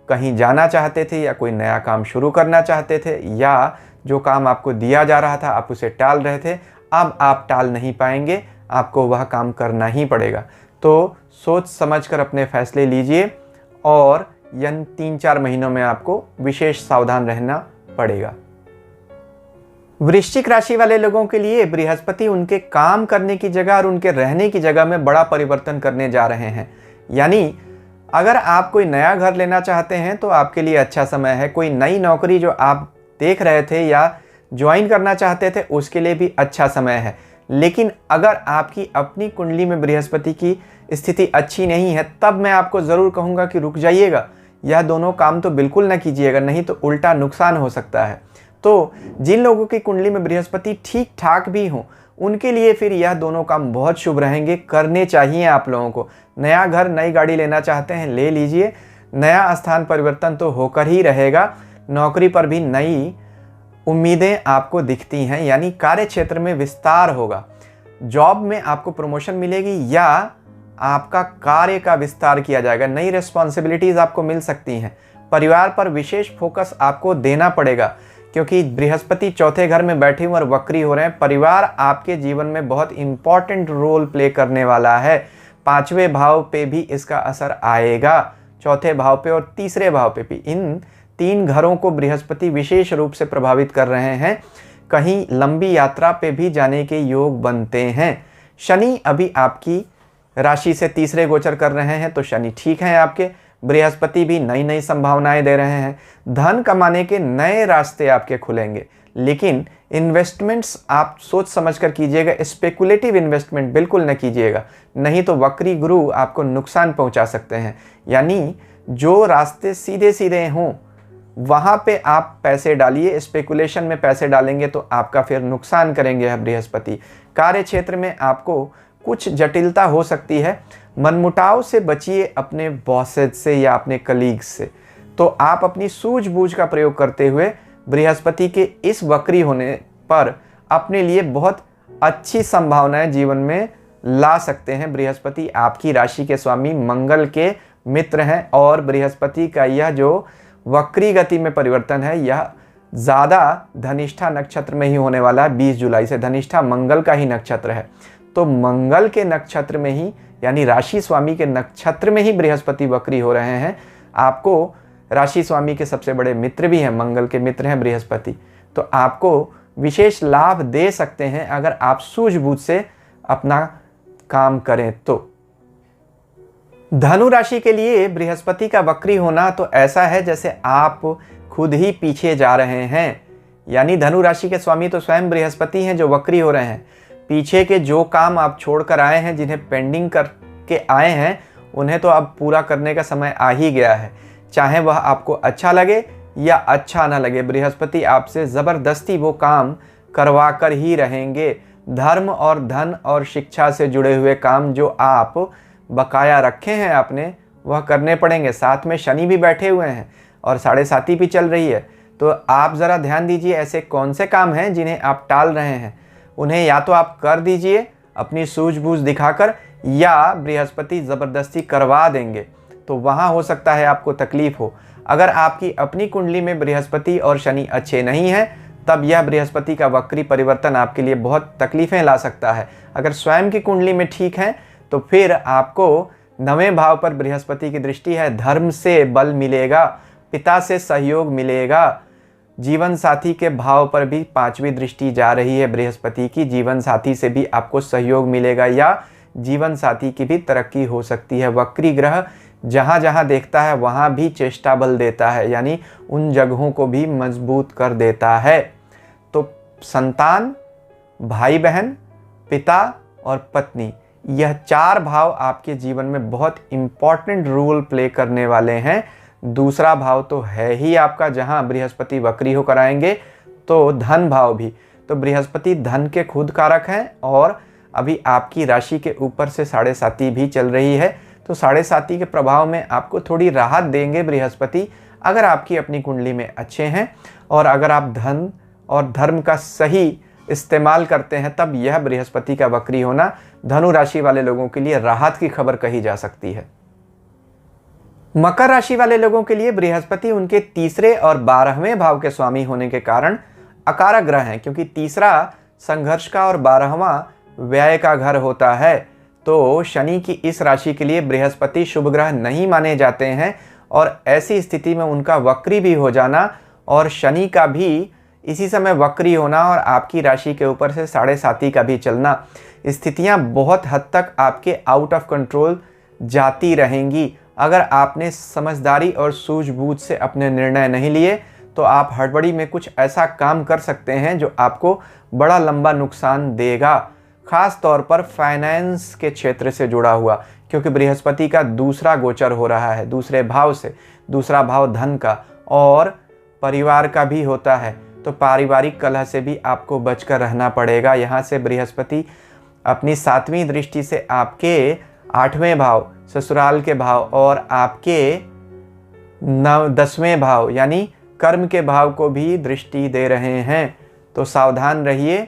कहीं जाना चाहते थे या कोई नया काम शुरू करना चाहते थे, या जो काम आपको दिया जा रहा था आप उसे टाल रहे थे, अब आप टाल नहीं पाएंगे, आपको वह काम करना ही पड़ेगा। तो सोच समझकर अपने फैसले लीजिए और इन 3-4 महीनों में आपको विशेष सावधान रहना पड़ेगा। वृश्चिक राशि वाले लोगों के लिए बृहस्पति उनके काम करने की जगह और उनके रहने की जगह में बड़ा परिवर्तन करने जा रहे हैं। यानी अगर आप कोई नया घर लेना चाहते हैं तो आपके लिए अच्छा समय है। कोई नई नौकरी जो आप देख रहे थे या ज्वाइन करना चाहते थे उसके लिए भी अच्छा समय है। लेकिन अगर आपकी अपनी कुंडली में बृहस्पति की स्थिति अच्छी नहीं है तब मैं आपको ज़रूर कहूँगा कि रुक जाइएगा। यह दोनों काम तो बिल्कुल ना कीजिएगा, नहीं तो उल्टा नुकसान हो सकता है। तो जिन लोगों की कुंडली में बृहस्पति ठीक ठाक भी हों उनके लिए फिर यह दोनों काम बहुत शुभ रहेंगे, करने चाहिए आप लोगों को। नया घर, नई गाड़ी लेना चाहते हैं, ले लीजिए। नया स्थान परिवर्तन तो होकर ही रहेगा। नौकरी पर भी नई उम्मीदें आपको दिखती हैं, यानी कार्य क्षेत्र में विस्तार होगा। जॉब में आपको प्रमोशन मिलेगी या आपका कार्य का विस्तार किया जाएगा। नई रिस्पॉन्सिबिलिटीज आपको मिल सकती हैं। परिवार पर विशेष फोकस आपको देना पड़ेगा क्योंकि बृहस्पति चौथे घर में बैठे हुए और वक्री हो रहे हैं। परिवार आपके जीवन में बहुत इंपॉर्टेंट रोल प्ले करने वाला है। 5वें भाव पे भी इसका असर आएगा, चौथे भाव पे और तीसरे भाव पे भी। इन 3 घरों को बृहस्पति विशेष रूप से प्रभावित कर रहे हैं। कहीं लंबी यात्रा पे भी जाने के योग बनते हैं। शनि अभी आपकी राशि से तीसरे गोचर कर रहे हैं तो शनि ठीक है आपके। बृहस्पति भी नई नई संभावनाएं दे रहे हैं। धन कमाने के नए रास्ते आपके खुलेंगे। लेकिन इन्वेस्टमेंट्स आप सोच समझ कर कीजिएगा। स्पेकुलेटिव इन्वेस्टमेंट बिल्कुल न कीजिएगा, नहीं तो वक्री गुरु आपको नुकसान पहुंचा सकते हैं। यानी जो रास्ते सीधे सीधे हों वहाँ पे आप पैसे डालिए। स्पेकुलेशन में पैसे डालेंगे तो आपका फिर नुकसान करेंगे बृहस्पति। कार्य क्षेत्र में आपको कुछ जटिलता हो सकती है। मनमुटाव से बचिए अपने बॉसेज से या अपने कलीग्स से। तो आप अपनी सूझबूझ का प्रयोग करते हुए बृहस्पति के इस वक्री होने पर अपने लिए बहुत अच्छी संभावनाएं जीवन में ला सकते हैं। बृहस्पति आपकी राशि के स्वामी मंगल के मित्र हैं और बृहस्पति का यह जो वक्री गति में परिवर्तन है यह ज़्यादा धनिष्ठा नक्षत्र में ही होने वाला है। 20 जुलाई से धनिष्ठा मंगल का ही नक्षत्र है, तो मंगल के नक्षत्र में ही यानी राशि स्वामी के नक्षत्र में ही बृहस्पति वक्री हो रहे हैं। आपको राशि स्वामी के सबसे बड़े मित्र भी हैं, मंगल के मित्र हैं बृहस्पति, तो आपको विशेष लाभ दे सकते हैं अगर आप सूझबूझ से अपना काम करें तो। धनु राशि के लिए बृहस्पति का वक्री होना तो ऐसा है जैसे आप खुद ही पीछे जा रहे हैं, यानी धनु राशि के स्वामी तो स्वयं बृहस्पति हैं जो वक्री हो रहे हैं। पीछे के जो काम आप छोड़कर आए हैं, जिन्हें पेंडिंग करके आए हैं, उन्हें तो अब पूरा करने का समय आ ही गया है, चाहे वह आपको अच्छा लगे या अच्छा ना लगे। बृहस्पति आपसे ज़बरदस्ती वो काम करवा कर ही रहेंगे। धर्म और धन और शिक्षा से जुड़े हुए काम जो आप बकाया रखे हैं आपने, वह करने पड़ेंगे। साथ में शनि भी बैठे हुए हैं और 7.5 भी चल रही है, तो आप ज़रा ध्यान दीजिए ऐसे कौन से काम हैं जिन्हें आप टाल रहे हैं। उन्हें या तो आप कर दीजिए अपनी सूझबूझ दिखाकर, या बृहस्पति ज़बरदस्ती करवा देंगे, तो वहाँ हो सकता है आपको तकलीफ हो। अगर आपकी अपनी कुंडली में बृहस्पति और शनि अच्छे नहीं हैं, तब यह बृहस्पति का वक्री परिवर्तन आपके लिए बहुत तकलीफ़ें ला सकता है। अगर स्वयं की कुंडली में ठीक है तो फिर आपको 9वें भाव पर बृहस्पति की दृष्टि है, धर्म से बल मिलेगा, पिता से सहयोग मिलेगा। जीवन साथी के भाव पर भी 5वीं दृष्टि जा रही है बृहस्पति की, जीवन साथी से भी आपको सहयोग मिलेगा या जीवन साथी की भी तरक्की हो सकती है। वक्री ग्रह जहाँ जहाँ देखता है वहाँ भी चेष्टा बल देता है, यानी उन जगहों को भी मजबूत कर देता है। तो संतान, भाई बहन, पिता और पत्नी, यह 4 भाव आपके जीवन में बहुत इम्पॉर्टेंट रोल प्ले करने वाले हैं। दूसरा भाव तो है ही आपका, जहाँ बृहस्पति वक्री होकर आएंगे, तो धन भाव भी। तो बृहस्पति धन के खुद कारक हैं और अभी आपकी राशि के ऊपर से 7.5 भी चल रही है, तो 7.5 के प्रभाव में आपको थोड़ी राहत देंगे बृहस्पति, अगर आपकी अपनी कुंडली में अच्छे हैं और अगर आप धन और धर्म का सही इस्तेमाल करते हैं, तब यह बृहस्पति का वक्री होना धनु राशि वाले लोगों के लिए राहत की खबर कही जा सकती है। मकर राशि वाले लोगों के लिए बृहस्पति उनके 3रे और 12वें भाव के स्वामी होने के कारण अकारक ग्रह हैं, क्योंकि 3रा संघर्ष का और 12वां व्यय का घर होता है। तो शनि की इस राशि के लिए बृहस्पति शुभ ग्रह नहीं माने जाते हैं और ऐसी स्थिति में उनका वक्री भी हो जाना और शनि का भी इसी समय वक्री होना और आपकी राशि के ऊपर से 7.5 का भी चलना, स्थितियां बहुत हद तक आपके आउट ऑफ कंट्रोल जाती रहेंगी। अगर आपने समझदारी और सूझबूझ से अपने निर्णय नहीं लिए तो आप हड़बड़ी में कुछ ऐसा काम कर सकते हैं जो आपको बड़ा लंबा नुकसान देगा, खास तौर पर फाइनेंस के क्षेत्र से जुड़ा हुआ, क्योंकि बृहस्पति का दूसरा गोचर हो रहा है दूसरे भाव से। दूसरा भाव धन का और परिवार का भी होता है, तो पारिवारिक कलह से भी आपको बचकर रहना पड़ेगा। यहाँ से बृहस्पति अपनी 7वीं दृष्टि से आपके 8वें भाव ससुराल के भाव और आपके 10वें भाव यानी कर्म के भाव को भी दृष्टि दे रहे हैं, तो सावधान रहिए।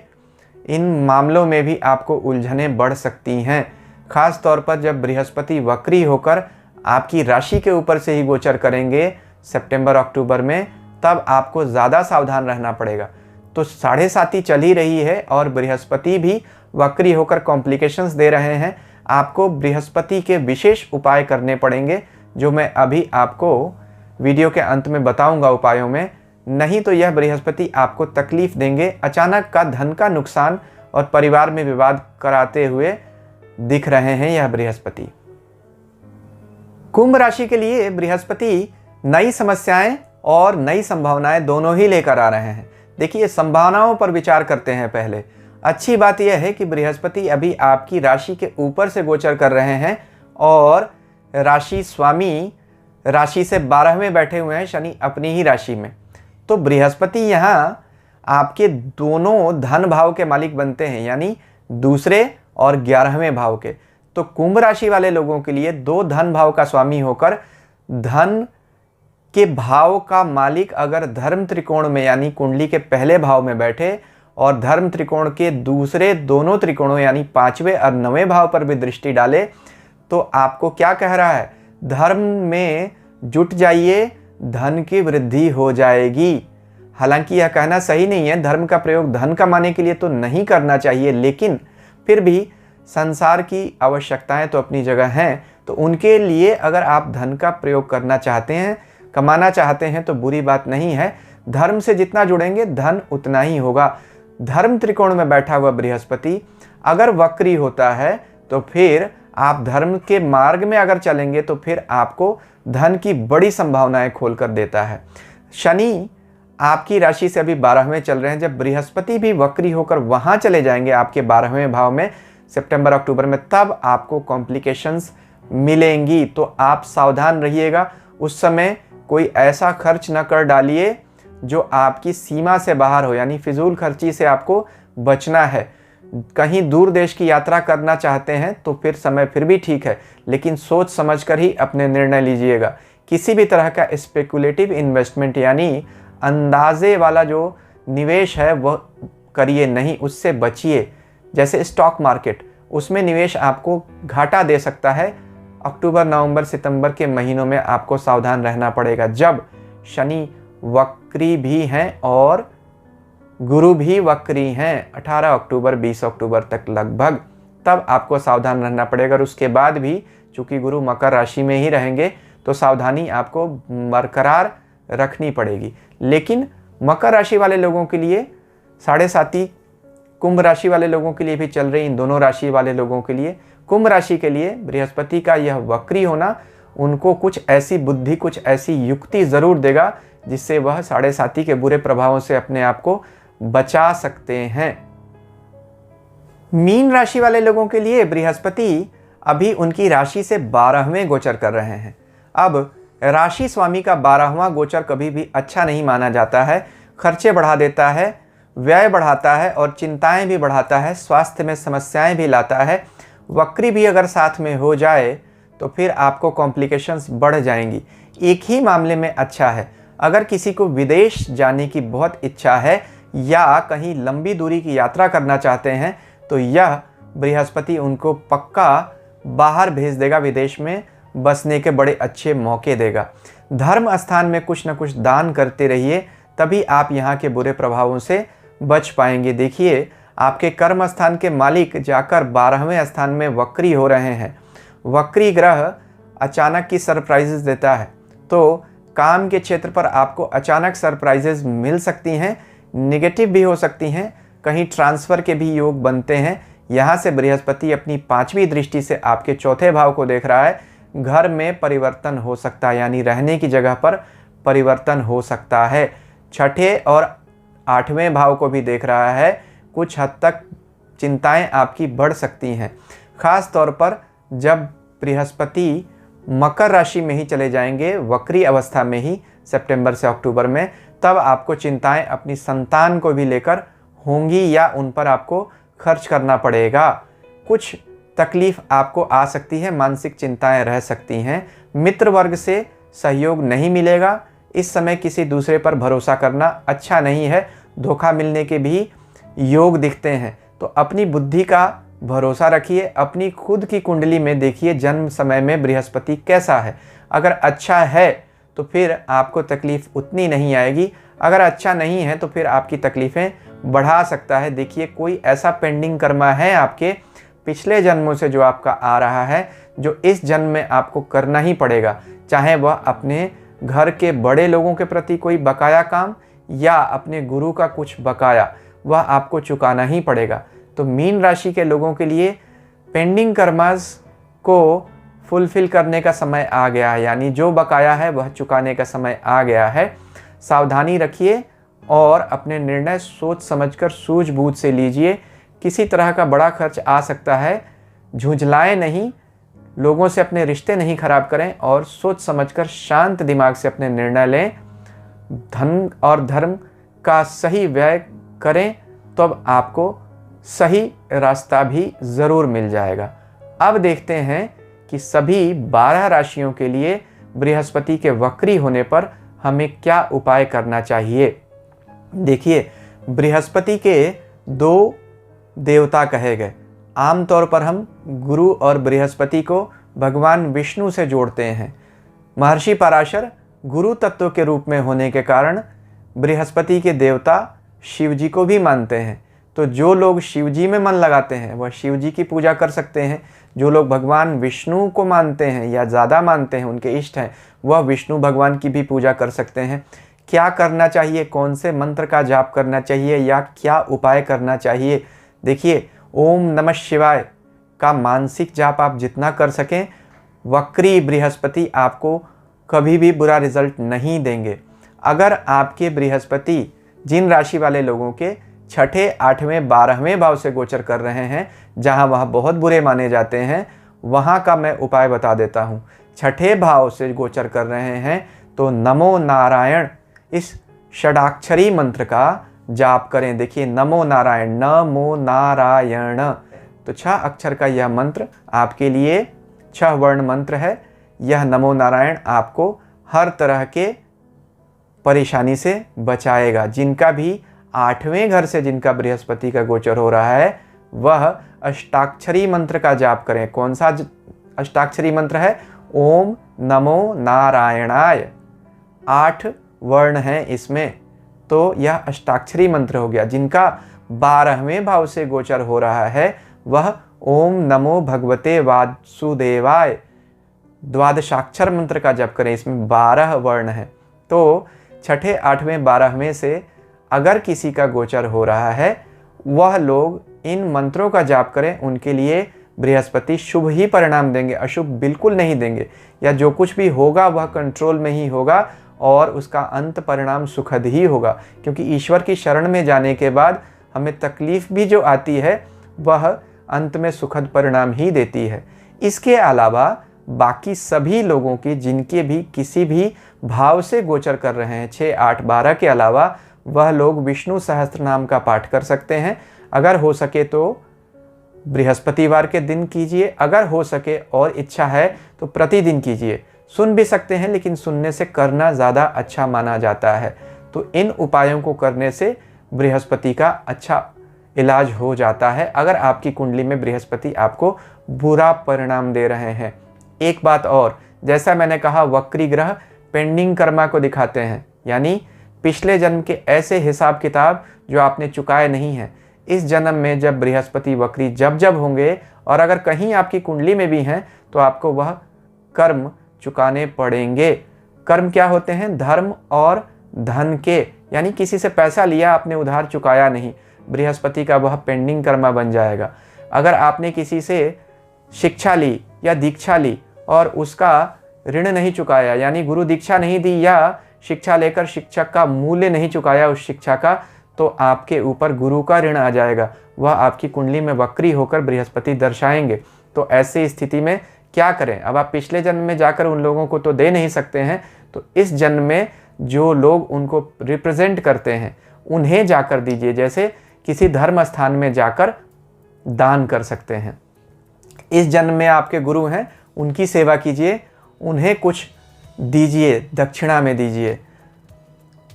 इन मामलों में भी आपको उलझनें बढ़ सकती हैं, खास तौर पर जब बृहस्पति वक्री होकर आपकी राशि के ऊपर से ही गोचर करेंगे सितंबर-अक्टूबर में, तब आपको ज़्यादा सावधान रहना पड़ेगा। तो 7.5 चल ही रही है और बृहस्पति भी वक्री होकर कॉम्प्लिकेशंस दे रहे हैं। आपको बृहस्पति के विशेष उपाय करने पड़ेंगे, जो मैं अभी आपको वीडियो के अंत में बताऊंगा उपायों में। नहीं तो यह बृहस्पति आपको तकलीफ देंगे, अचानक का धन का नुकसान और परिवार में विवाद कराते हुए दिख रहे हैं यह बृहस्पति। कुंभ राशि के लिए बृहस्पति नई समस्याएं और नई संभावनाएं दोनों ही लेकर आ रहे हैं। देखिए, संभावनाओं पर विचार करते हैं पहले। अच्छी बात यह है कि बृहस्पति अभी आपकी राशि के ऊपर से गोचर कर रहे हैं और राशि स्वामी राशि से 12वें बैठे हुए हैं, शनि अपनी ही राशि में। तो बृहस्पति यहाँ आपके दोनों धन भाव के मालिक बनते हैं, यानी दूसरे और 11वें भाव के। तो कुंभ राशि वाले लोगों के लिए 2 धन भाव का स्वामी होकर धन के भाव का मालिक अगर धर्म त्रिकोण में यानी कुंडली के पहले भाव में बैठे और धर्म त्रिकोण के दूसरे दोनों त्रिकोणों यानी 5वें और 9वें भाव पर भी दृष्टि डाले तो आपको क्या कह रहा है, धर्म में जुट जाइए, धन की वृद्धि हो जाएगी। हालांकि यह कहना सही नहीं है, धर्म का प्रयोग धन कमाने के लिए तो नहीं करना चाहिए, लेकिन फिर भी संसार की आवश्यकताएं तो अपनी जगह हैं। तो उनके लिए अगर आप धन का प्रयोग करना चाहते हैं, कमाना चाहते हैं, तो बुरी बात नहीं है। धर्म से जितना जुड़ेंगे धन उतना ही होगा। धर्म त्रिकोण में बैठा हुआ बृहस्पति अगर वक्री होता है तो फिर आप धर्म के मार्ग में अगर चलेंगे तो फिर आपको धन की बड़ी संभावनाएं खोल कर देता है। शनि आपकी राशि से अभी 12वें चल रहे हैं, जब बृहस्पति भी वक्री होकर वहां चले जाएंगे आपके 12वें भाव में सितंबर अक्टूबर में, तब आपको कॉम्प्लिकेशंस मिलेंगी। तो आप सावधान रहिएगा, उस समय कोई ऐसा खर्च न कर डालिए जो आपकी सीमा से बाहर हो, यानी फिजूल खर्ची से आपको बचना है। कहीं दूर देश की यात्रा करना चाहते हैं तो फिर समय फिर भी ठीक है, लेकिन सोच समझकर ही अपने निर्णय लीजिएगा। किसी भी तरह का स्पेकुलेटिव इन्वेस्टमेंट यानी अंदाजे वाला जो निवेश है वह करिए नहीं, उससे बचिए। जैसे स्टॉक मार्केट, उसमें निवेश आपको घाटा दे सकता है। अक्टूबर, नवंबर, सितंबर के महीनों में आपको सावधान रहना पड़ेगा, जब शनि वक्री भी हैं और गुरु भी वक्री हैं 18 अक्टूबर 20 अक्टूबर तक लगभग, तब आपको सावधान रहना पड़ेगा। और उसके बाद भी चूंकि गुरु मकर राशि में ही रहेंगे तो सावधानी आपको बरकरार रखनी पड़ेगी। लेकिन मकर राशि वाले लोगों के लिए 7.5 कुंभ राशि वाले लोगों के लिए भी चल रही, इन दोनों राशि वाले लोगों के लिए। कुंभ राशि के लिए बृहस्पति का यह वक्री होना उनको कुछ ऐसी बुद्धि, कुछ ऐसी युक्ति जरूर देगा जिससे वह 7.5 के बुरे प्रभावों से अपने आप को बचा सकते हैं। मीन राशि वाले लोगों के लिए बृहस्पति अभी उनकी राशि से 12वें गोचर कर रहे हैं। अब राशि स्वामी का 12वां गोचर कभी भी अच्छा नहीं माना जाता है, खर्चे बढ़ा देता है, व्यय बढ़ाता है और चिंताएं भी बढ़ाता है, स्वास्थ्य में समस्याएं भी लाता है। वक्री भी अगर साथ में हो जाए तो फिर आपको कॉम्प्लिकेशंस बढ़ जाएंगी। एक ही मामले में अच्छा है, अगर किसी को विदेश जाने की बहुत इच्छा है या कहीं लंबी दूरी की यात्रा करना चाहते हैं तो यह बृहस्पति उनको पक्का बाहर भेज देगा, विदेश में बसने के बड़े अच्छे मौके देगा। धर्म स्थान में कुछ न कुछ दान करते रहिए, तभी आप यहाँ के बुरे प्रभावों से बच पाएंगे। देखिए, आपके कर्म स्थान के मालिक जाकर 12वें स्थान में वक्री हो रहे हैं। वक्री ग्रह अचानक की सरप्राइजेस देता है, तो काम के क्षेत्र पर आपको अचानक सरप्राइजेस मिल सकती हैं, नेगेटिव भी हो सकती हैं, कहीं ट्रांसफ़र के भी योग बनते हैं। यहाँ से बृहस्पति अपनी 5वीं दृष्टि से आपके 4थे भाव को देख रहा है। घर में परिवर्तन हो सकता है, यानी रहने की जगह पर परिवर्तन हो सकता है। 6ठे और 8वें भाव को भी देख रहा है। कुछ हद तक चिंताएं आपकी बढ़ सकती हैं, खास तौर पर जब बृहस्पति मकर राशि में ही चले जाएंगे वक्री अवस्था में ही सितंबर से अक्टूबर में, तब आपको चिंताएं अपनी संतान को भी लेकर होंगी या उन पर आपको खर्च करना पड़ेगा। कुछ तकलीफ आपको आ सकती है, मानसिक चिंताएं रह सकती हैं। मित्र वर्ग से सहयोग नहीं मिलेगा। इस समय किसी दूसरे पर भरोसा करना अच्छा नहीं है, धोखा मिलने के भी योग दिखते हैं। तो अपनी बुद्धि का भरोसा रखिए, अपनी खुद की कुंडली में देखिए जन्म समय में बृहस्पति कैसा है। अगर अच्छा है तो फिर आपको तकलीफ उतनी नहीं आएगी, अगर अच्छा नहीं है तो फिर आपकी तकलीफ़ें बढ़ा सकता है। देखिए, कोई ऐसा पेंडिंग कर्मा है आपके पिछले जन्मों से जो आपका आ रहा है, जो इस जन्म में आपको करना ही पड़ेगा, चाहे वह अपने घर के बड़े लोगों के प्रति कोई बकाया काम या अपने गुरु का कुछ बकाया, वह आपको चुकाना ही पड़ेगा। तो मीन राशि के लोगों के लिए पेंडिंग कर्मास को फुलफिल करने का समय आ गया है, यानी जो बकाया है वह चुकाने का समय आ गया है। सावधानी रखिए और अपने निर्णय सोच समझकर सूझबूझ से लीजिए। किसी तरह का बड़ा खर्च आ सकता है, झुंझलाएं नहीं, लोगों से अपने रिश्ते नहीं खराब करें और सोच समझकर शांत दिमाग से अपने निर्णय लें। धन और धर्म का सही व्यय करें, तब आपको सही रास्ता भी ज़रूर मिल जाएगा। अब देखते हैं कि सभी 12 राशियों के लिए बृहस्पति के वक्री होने पर हमें क्या उपाय करना चाहिए। देखिए, बृहस्पति के 2 देवता कहे गए। आमतौर पर हम गुरु और बृहस्पति को भगवान विष्णु से जोड़ते हैं। महर्षि पराशर गुरु तत्व के रूप में होने के कारण बृहस्पति के देवता शिव जी को भी मानते हैं। तो जो लोग शिव जी में मन लगाते हैं वह शिव जी की पूजा कर सकते हैं। जो लोग भगवान विष्णु को मानते हैं या ज़्यादा मानते हैं, उनके इष्ट हैं, वह विष्णु भगवान की भी पूजा कर सकते हैं। क्या करना चाहिए, कौन से मंत्र का जाप करना चाहिए या क्या उपाय करना चाहिए? देखिए, ओम नमः शिवाय का मानसिक जाप आप जितना कर सकें, वक्री बृहस्पति आपको कभी भी बुरा रिजल्ट नहीं देंगे। अगर आपके बृहस्पति जिन राशि वाले लोगों के 6ठे, 8वें, 12वें भाव से गोचर कर रहे हैं, जहां वह बहुत बुरे माने जाते हैं, वहां का मैं उपाय बता देता हूं। 6ठे भाव से गोचर कर रहे हैं तो नमो नारायण इस षडाक्षरी मंत्र का जाप करें। देखिए, नमो नारायण, नमो नारायण, तो 6 अक्षर का यह मंत्र आपके लिए 6 वर्ण मंत्र है। यह नमो नारायण आपको हर तरह के परेशानी से बचाएगा। जिनका भी 8वें घर से जिनका बृहस्पति का गोचर हो रहा है, वह अष्टाक्षरी मंत्र का जाप करें। कौन सा अष्टाक्षरी मंत्र है? ओम नमो नारायणाय। 8 वर्ण हैं इसमें, तो यह अष्टाक्षरी मंत्र हो गया। जिनका 12वें भाव से गोचर हो रहा है, वह ओम नमो भगवते वासुदेवाय 12 मंत्र का जप करें। इसमें 12 वर्ण हैं। तो 6ठे, 8वें, 12वें से अगर किसी का गोचर हो रहा है, वह लोग इन मंत्रों का जाप करें। उनके लिए बृहस्पति शुभ ही परिणाम देंगे, अशुभ बिल्कुल नहीं देंगे। या जो कुछ भी होगा वह कंट्रोल में ही होगा और उसका अंत परिणाम सुखद ही होगा। क्योंकि ईश्वर की शरण में जाने के बाद हमें तकलीफ भी जो आती है, वह अंत में सुखद परिणाम ही देती है। इसके अलावा बाकी सभी लोगों की जिनके भी किसी भी भाव से गोचर कर रहे हैं, 6, 8, 12 के अलावा, वह लोग विष्णु सहस्त्र नाम का पाठ कर सकते हैं। अगर हो सके तो बृहस्पतिवार के दिन कीजिए, अगर हो सके और इच्छा है तो प्रतिदिन कीजिए। सुन भी सकते हैं, लेकिन सुनने से करना ज़्यादा अच्छा माना जाता है। तो इन उपायों को करने से बृहस्पति का अच्छा इलाज हो जाता है, अगर आपकी कुंडली में बृहस्पति आपको बुरा परिणाम दे रहे हैं। एक बात और, जैसा मैंने कहा, वक्री ग्रह पेंडिंग कर्मा को दिखाते हैं, यानी पिछले जन्म के ऐसे हिसाब किताब जो आपने चुकाए नहीं हैं। इस जन्म में जब बृहस्पति वक्री जब होंगे और अगर कहीं आपकी कुंडली में भी हैं, तो आपको वह कर्म चुकाने पड़ेंगे। कर्म क्या होते हैं? धर्म और धन के, यानी किसी से पैसा लिया, आपने उधार चुकाया नहीं, बृहस्पति का वह पेंडिंग कर्मा बन जाएगा। अगर आपने किसी से शिक्षा ली या दीक्षा ली और उसका ऋण नहीं चुकाया, यानी गुरु दीक्षा नहीं दी या शिक्षा लेकर शिक्षक का मूल्य नहीं चुकाया उस शिक्षा का, तो आपके ऊपर गुरु का ऋण आ जाएगा। वह आपकी कुंडली में वक्री होकर बृहस्पति दर्शाएंगे। तो ऐसी स्थिति में क्या करें? अब आप पिछले जन्म में जाकर उन लोगों को तो दे नहीं सकते हैं, तो इस जन्म में जो लोग उनको रिप्रेजेंट करते हैं उन्हें जाकर दीजिए। जैसे किसी धर्म स्थान में जाकर दान कर सकते हैं। इस जन्म में आपके गुरु हैं, उनकी सेवा कीजिए, उन्हें कुछ दीजिए, दक्षिणा में दीजिए।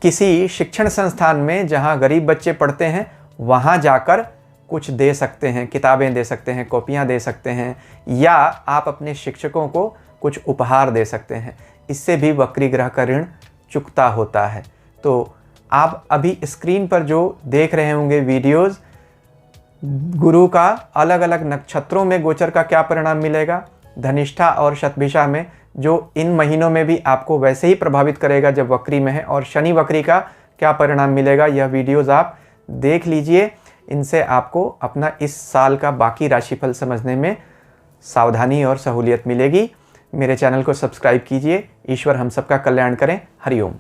किसी शिक्षण संस्थान में जहां गरीब बच्चे पढ़ते हैं, वहां जाकर कुछ दे सकते हैं, किताबें दे सकते हैं, कॉपियां दे सकते हैं, या आप अपने शिक्षकों को कुछ उपहार दे सकते हैं। इससे भी वक्री ग्रह का ऋण चुकता होता है। तो आप अभी स्क्रीन पर जो देख रहे होंगे वीडियोज़, गुरु का अलग अलग नक्षत्रों में गोचर का क्या परिणाम मिलेगा, धनिष्ठा और शतभिषा में, जो इन महीनों में भी आपको वैसे ही प्रभावित करेगा जब वक्री में है, और शनि वक्री का क्या परिणाम मिलेगा, यह वीडियोज़ आप देख लीजिए। इनसे आपको अपना इस साल का बाकी राशिफल समझने में सावधानी और सहूलियत मिलेगी। मेरे चैनल को सब्सक्राइब कीजिए। ईश्वर हम सबका कल्याण करें। हरिओम।